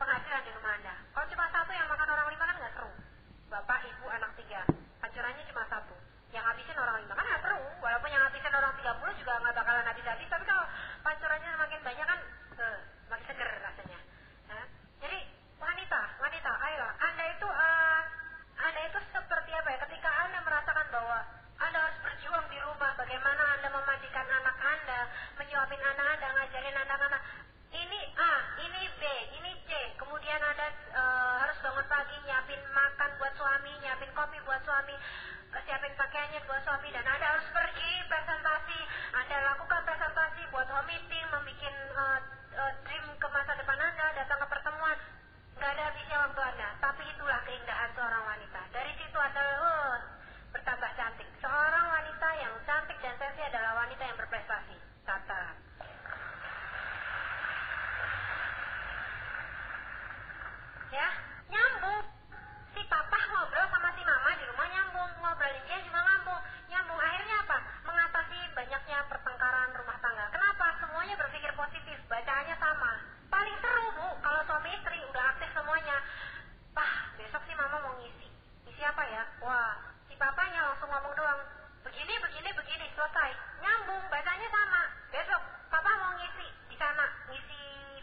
penghasilan di rumah Anda. Kalau cuma satu yang makan orang 5 kan nggak seru. Bapak, ibu, anak 3, pancurannya cuma 1. Yang habisin orang 5 kan nggak seru. Walaupun yang habisin orang 30 juga nggak bakalan habis-habis. Tapi kalau pancurannya semakin banyak kan makin seger rasanya. Nah, jadi wanita nyiapin makan buat suami, nyiapin kopi buat suami, siapin pakaiannya buat suami, dan Anda harus pergi presentasi, Anda lakukan presentasi buat home meeting, membuat dream ke masa depan Anda, datang ke pertemuan, nggak ada habisnya waktu Anda. Tapi itulah keindahan seorang wanita. Dari situ Anda bertambah cantik. Seorang wanita yang cantik dan seksi adalah wanita yang berprestasi. Catat. Ya, nyambung. Si papa ngobrol sama si mama di rumah nyambung, ngobrolin dia juga nyambung. Akhirnya apa? Mengatasi banyaknya pertengkaran rumah tangga. Kenapa? Semuanya berpikir positif, bacaannya sama. Paling seru Bu, kalau suami istri udah aktif semuanya. Besok si mama mau ngisi apa ya? Wah, si papanya langsung ngomong doang, begini, selesai. Nyambung, bacanya sama. Besok papa mau ngisi di sana, ngisi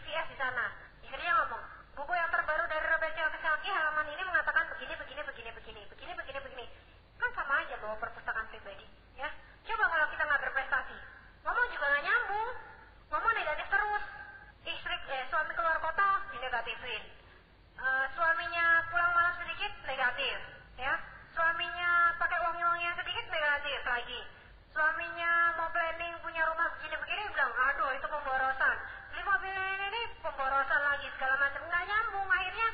VS di sana. Istrinya ngomong, buku yang terbaru dari Roberto Kiyosaki halaman ini mengatakan begini. Kan sama aja bawa perpustakaan pribadi, ya. Coba kalau kita nggak berprestasi, ngomong juga nggak nyambung, ngomong negatif terus. Suami keluar kota dinegatifin, suaminya pulang malam sedikit negatif, ya. Suaminya pakai wangi-wangian sedikit negatif lagi. Suaminya mau planning punya rumah begini bilang, aduh itu pemborosan. Beli mobil ini pemborosan lagi, segala macam, nggak nyambung. Akhirnya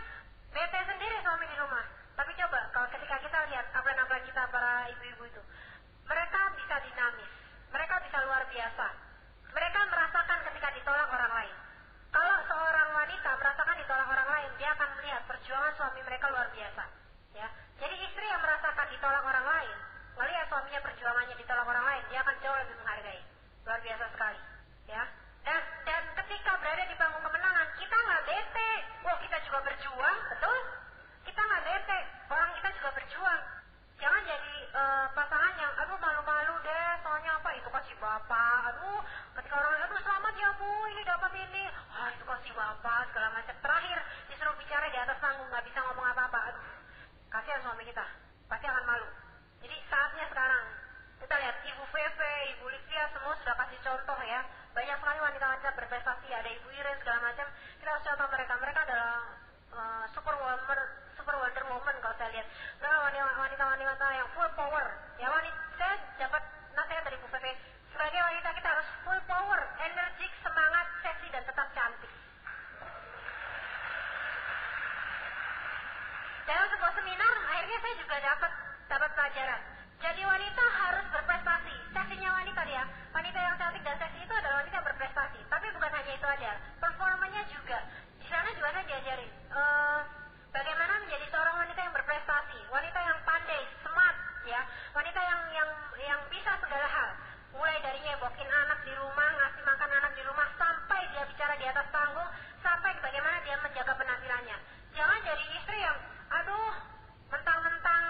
bete sendiri suami di rumah. Tapi coba kalau ketika kita lihat apa kita para ibu-ibu itu, mereka bisa dinamis, mereka bisa luar biasa. Mereka merasakan ketika ditolak orang lain. Kalau seorang wanita merasakan ditolak orang lain, dia akan melihat perjuangan suami mereka luar biasa, ya. Jadi istri yang merasakan ditolak orang lain, melihat suaminya perjuangannya ditolak orang lain, dia akan jauh lebih menghargai. Luar biasa sekali, ya. Dan ketika berada di panggung kemenangan, kita nggak bete. Wah, kita juga berjuang, betul? Kita nggak bete, orang kita juga berjuang. Jangan jadi pasangan yang, aduh malu-malu deh, soalnya apa, itu kasih bapak. Aduh, ketika orang, aduh selamat ya Bu, ini dapat ini. Itu kasih bapak, segala macam. Terakhir disuruh bicara di atas panggung, nggak bisa ngomong apa-apa. Aduh, kasihan suami kita, pasti akan malu. Jadi saatnya sekarang kita lihat Ibu Feve, Ibu Livia, semua sudah kasih contoh, ya. Banyak sekali wanita-wanita berprestasi, ada Ibu Iren segala macam. Kita harus contoh mereka adalah super wonder woman kalau saya lihat. Wanita-wanita yang full power. Ya, saya dapat nasihat dari Bu Feve, sebagai wanita kita harus full power, energik, semangat, seksi dan tetap cantik. Dalam sebuah seminar, akhirnya saya juga dapat pelajaran. Jadi wanita harus berprestasi. Seksinya wanita dia, wanita yang cantik dan seksi itu adalah wanita yang berprestasi. Tapi bukan hanya itu aja, performanya juga. Di sana juga saya diajarin bagaimana menjadi seorang wanita yang berprestasi, wanita yang pandai, smart, ya, wanita yang bisa segala hal. Mulai dari nyebokin anak di rumah, ngasih makan anak di rumah, sampai dia bicara di atas panggung, sampai bagaimana dia menjaga penampilannya. Jangan jadi istri yang, aduh, mentang-mentang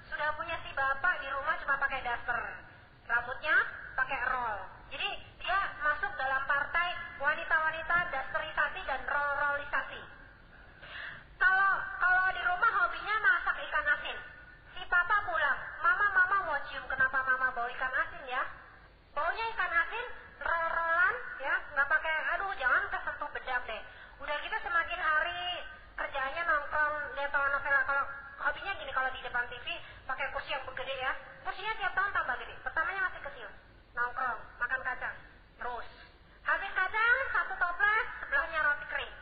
sudah punya si bapak di rumah cuma pakai daster, rambutnya pakai roll. Jadi dia masuk dalam partai wanita-wanita dasterisasi dan roll-rollisasi. Kalau di rumah hobinya masak ikan asin, si papa pulang, mama mau cium, kenapa mama bawa ikan asin ya? Baunya ikan asin, roll-rollan, ya, nggak pakai, aduh jangan kesentuh bedak deh. Udah gitu semakin hari kerjaannya nongkrong, lihat novela. Kalau hobinya gini, kalau di depan TV pakai kursi yang gede, ya, kursinya tiap tahun tambah gede. Pertamanya masih kecil, nongkrong, makan kacang, terus habis kacang satu toples, sebelahnya roti kering.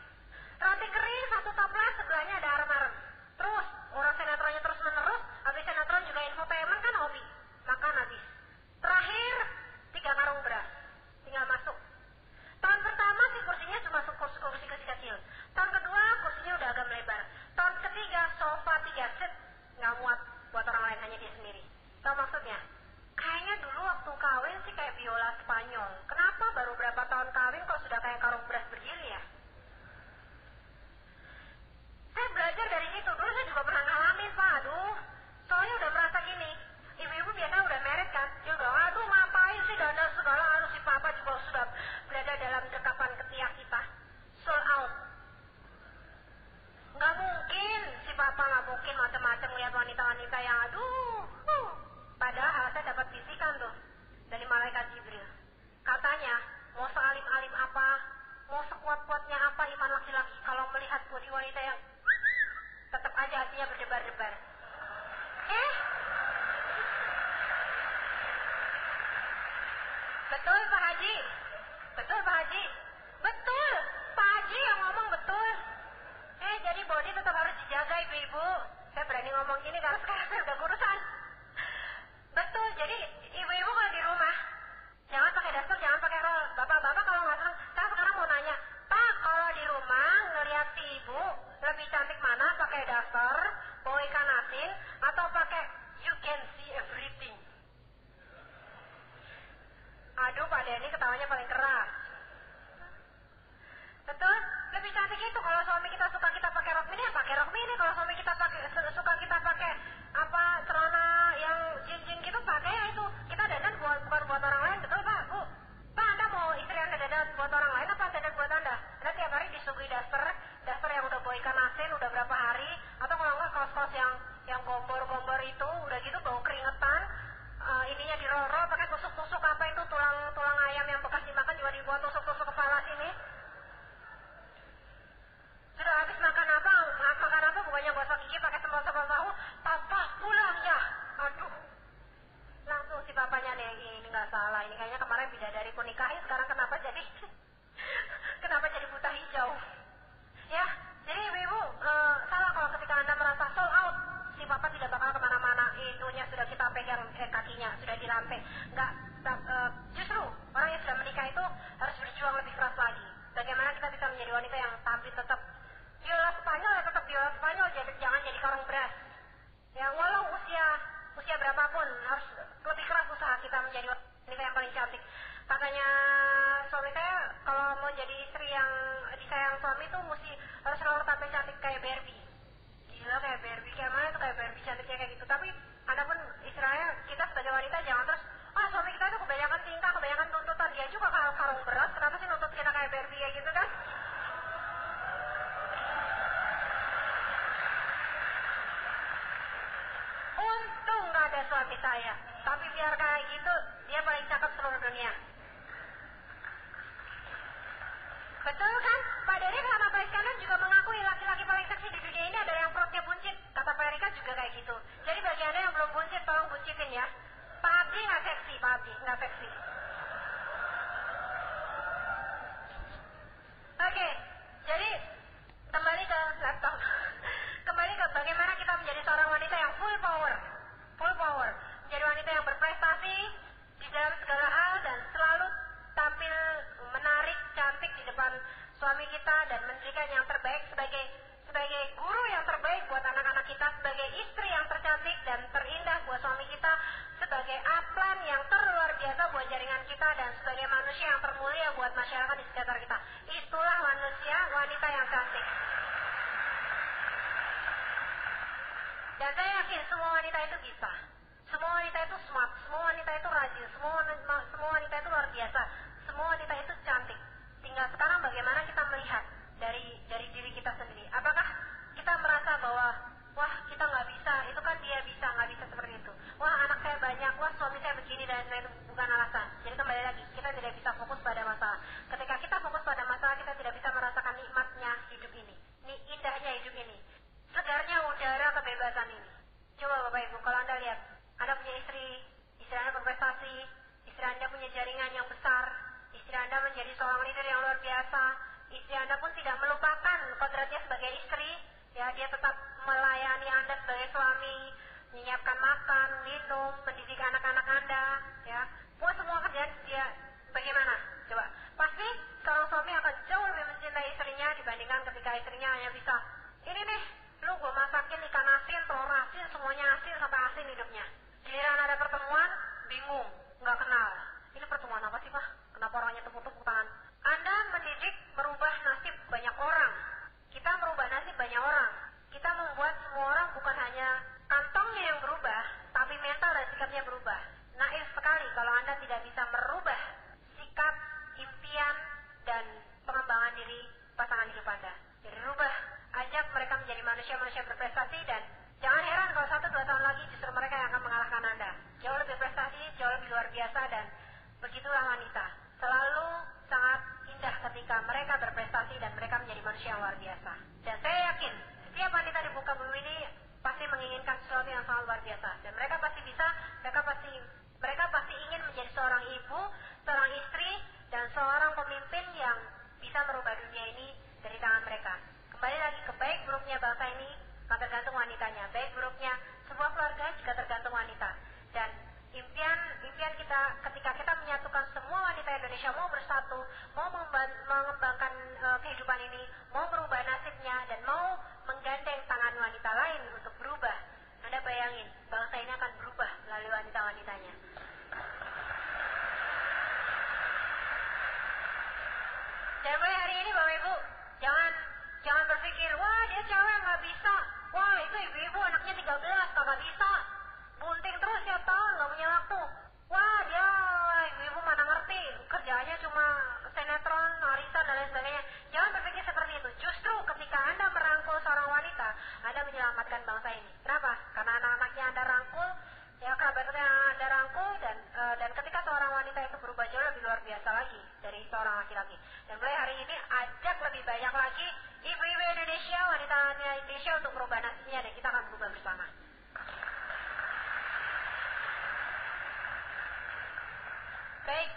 Roti kering satu toples, sebelahnya ada arem-arem. Terus orang sinetronnya terus menerus, habis sinetron juga infotainment kan hobi, makan habis. Terakhir 3 karung beras, tinggal masuk. Tahun pertama sih kursinya cuma kursi kecil. Tahun kedua kursinya udah agak melebar. Tahun ketiga sofa 3 set, nggak muat buat orang lain, hanya dia sendiri. Tahu maksudnya? Kayaknya dulu waktu kawin sih kayak biola Spanyol. Kenapa baru berapa tahun kawin kok sudah kayak karung beras berdiri ya? Saya belajar dari situ. Dulu saya juga pernah ngalamin, Pak. Aduh, soalnya udah merasa gini. Ibu-ibu biasanya udah married kan? Dia udah, aduh ngapain sih dandan segala, harus si papa juga sudah berada dalam dekapan ketiak kita. Sold out. Nggak mungkin, si papa nggak mungkin macam-macam lihat wanita-wanita yang aduh. Padahal saya dapat bisikan tuh dari malaikat Jibril. Katanya, mau sealim-alim apa, mau sekuat-kuatnya apa iman laki-laki, kalau melihat bodi wanita yang tetap aja hatinya berdebar ibu-ibu, saya berani ngomong gini karena sekarang saya udah kurusan. Betul, jadi ibu-ibu kalau di rumah jangan pakai daster, jangan pakai roll. Bapak-bapak kalau nggak salah, saya sekarang mau nanya, Pak, kalau di rumah ngelihat si ibu lebih cantik mana, pakai daster, bawa ikan asin, atau pakai you can see everything? Aduh, Pak Denny ketawanya paling keras. Betul, lebih cantik itu kalau suami kita suka kita pakai rok mini, ya pakai rok mini. Kalau suami kita suka kita pakai apa celana yang jin-jin gitu, pakai ya itu. Kita dandan bukan buat orang lain, betul Pak, Bu? Pak, Anda mau istri Anda dandan buat orang lain apa dandan buat Anda? Anda tiap hari disuguhi daster yang udah bawa ikan asin udah berapa hari, atau kalau enggak kaos-kaos yang gombor-gombor itu, udah gitu bau keringetan, ininya dirol-rol pakai tusuk-tusuk apa itu tulang ayam yang bekas dimakan juga dibuat tusuk-tusuk kepala sini. Sudah habis makan apa bukannya gosok gigi pakai sembal-sembal tahu, papa pulang ya. Aduh, langsung si papanya nih, ini nggak salah, ini kayaknya kemarin bidadari ku nikahin, sekarang kenapa jadi buta hijau ya. Jadi ibu-ibu salah kalau ketika Anda merasa sold out, si papa tidak bakal kemana-mana, itunya sudah kita pegang kakinya sudah dirantai. Justru orang yang sudah menikah itu harus berjuang lebih keras lagi. Bagaimana kita bisa menjadi wanita yang tampil tetap biola Spanyol, ya tetap biola Spanyol, jangan jadi karung beras. Ya walau usia berapapun harus lebih keras usaha kita menjadi wanita yang paling cantik. Katanya suami saya kalau mau jadi istri yang disayang suami itu harus selalu tampil cantik kayak Barbie. Gila, kayak Barbie, kayak mana tuh kayak Barbie cantiknya kayak gitu. Tapi adapun istilahnya kita sebagai wanita jangan terus suami kita itu kebanyakan tingkah, kebanyakan tuntutan. Dia juga karung beras, kenapa sih nuntut kita kayak Barbie kayak gitu kan? Untung gak ada suami saya, tapi biar kayak gitu dia paling cakep seluruh dunia. Betul kan? Pak Dede sama Pak Iskandar juga mengakui laki-laki paling seksi di dunia ini adalah yang perutnya buncit. Kata Pak Erika juga kayak gitu. Jadi bagi Anda yang belum buncit, tolong buncitin ya. Pak Abdi gak seksi, Pak Abdi gak seksi. Oke, jadi kembali ke laptop. Kembali ke bagaimana kita menjadi seorang wanita yang full power. Menjadi wanita yang berprestasi di dalam segala hal dan selalu tampil menarik, cantik di depan suami kita dan memberikan yang terbaik sebagai guru yang terbaik buat anak-anak kita, sebagai istri yang tercantik dan terindah buat suami kita, sebagai upline yang terluar biasa buat jaringan kita, dan sebagai manusia yang termulia buat masyarakat di sekitar kita. Itulah wanita yang cantik. Dan saya yakin semua wanita itu bisa. Semua wanita itu smart, semua wanita itu rajin, semua wanita itu luar biasa, semua wanita itu cantik. Tinggal sekarang bagaimana kita melihat dari diri kita sendiri. Apakah kita merasa bahwa wah kita nggak bisa, itu kan dia bisa, nggak bisa seperti itu. Wah anak saya banyak, wah suami saya begini, dan itu bukan alasan. Jadi kembali lagi, kita tidak bisa fokus pada masalah. Ketika kita fokus pada masalah, kita tidak bisa merasakan nikmatnya hidup ini, indahnya hidup ini, segarnya udara kebebasan ini. Coba Bapak Ibu, kalau Anda lihat, Anda punya istri Anda berprestasi, istri Anda punya jaringan yang besar, istri Anda menjadi seorang leader yang luar biasa, istri Anda pun tidak melupakan kodratnya sebagai istri, ya dia tetap melayani Anda sebagai suami, menyiapkan makan, minum, mendidik anak-anak Anda, ya. Buat semua kerjaan dia bagaimana? Coba. Pasti seorang suami akan jauh lebih mencintai istrinya dibandingkan ketika istrinya hanya bisa, ini nih, lu gue masakin ikan asin, telur asin, semuanya asin sampai asin hidupnya. Giliran ada pertemuan, bingung, nggak kenal. Ini pertemuan apa sih Pak? Kenapa orangnya tepuk-tepuk tangan? Anda mendidik merubah nasib banyak orang. Kita merubah nasib banyak orang. Kita membuat semua orang bukan hanya kantongnya yang berubah, tapi mental dan sikapnya berubah. Naif sekali kalau Anda tidak bisa merubah sikap, impian, dan pengembangan diri pasangan hidup Anda. Jadi rubah, ajak mereka menjadi manusia-manusia berprestasi, dan jangan heran kalau 1-2 tahun lagi justru mereka yang akan mengalahkan Anda. Jauh lebih prestasi, jauh lebih luar biasa, dan begitulah wanita. Selalu sangat indah ketika mereka berprestasi dan mereka menjadi manusia yang luar biasa. Dan saya yakin setiap wanita di muka bumi ini pasti menginginkan sesuatu yang sangat luar biasa. Dan mereka pasti bisa, mereka pasti ingin menjadi seorang ibu, seorang istri, dan seorang pemimpin yang bisa merubah dunia ini dari tangan mereka. Kembali lagi ke baik buruknya bangsa ini, Maka tergantung wanitanya. Baik buruknya sebuah keluarga juga tergantung wanita. Dan impian kita ketika kita menyatukan semua wanita Indonesia mau bersatu, mau mengembangkan kehidupan ini, mau merubah nasibnya dan mau menggandeng tangan wanita lain untuk berubah. Anda bayangin, bangsa ini akan berubah melalui wanita-wanitanya. Dan mulai hari ini Bapak Ibu, jangan berpikir, wah dia cewek nggak bisa, wah itu ibu-ibu anaknya 13 nggak bisa, bunting terus tiap tahun nggak punya waktu, wah dia ibu-ibu mana ngerti, kerjanya cuma sinetron, arisan dan lain sebagainya. Jangan berpikir seperti itu. Justru ketika Anda merangkul seorang wanita, Anda menyelamatkan bangsa ini. Kenapa? Karena anak-anaknya Anda rangkul, ya kerabatnya Anda rangkul, dan ketika seorang wanita itu berubah jauh lebih luar biasa lagi dari seorang laki-laki. Dan mulai hari ini ajak lebih banyak lagi ibu-ibu Indonesia, wanita Indonesia untuk merubah nasibnya, dan kita akan berubah bersama. Baik,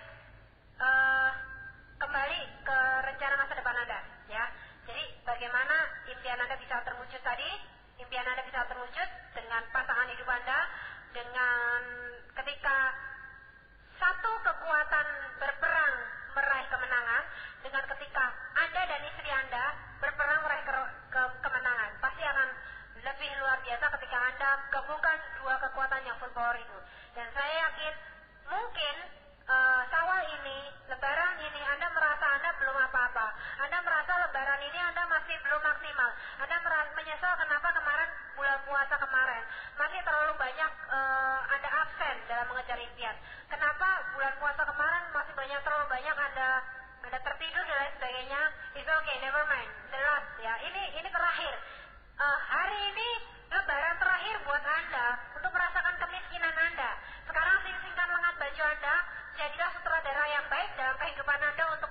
kembali ke rencana masa depan Anda, ya. Jadi bagaimana impian Anda bisa terwujud tadi? Impian Anda bisa terwujud dengan pasangan hidup Anda, dengan ketika satu kekuatan berperang meraih kemenangan, dengan ketika Anda dan istri Anda berperang meraih kemenangan. Pasti akan lebih luar biasa ketika Anda gabungkan dua kekuatan yang full power itu. Dan saya yakin mungkin Syawal ini, lebaran ini, Anda merasa Anda belum apa-apa. Anda merasa lebaran ini Anda masih belum maksimal. Anda menyesal kenapa kemarin bulan puasa kemarin masih terlalu banyak Anda absen dalam mengejar impian. Kenapa bulan puasa kemarin masih terlalu banyak Anda tertidur dan lain sebagainya. It's okay, never mind. The last, ya. Ini terakhir. Hari ini lebaran terakhir buat Anda untuk merasakan kemiskinan Anda. Sekarang sing-singkan lengan baju Anda, jadilah sutradara yang baik dalam kehidupan Anda untuk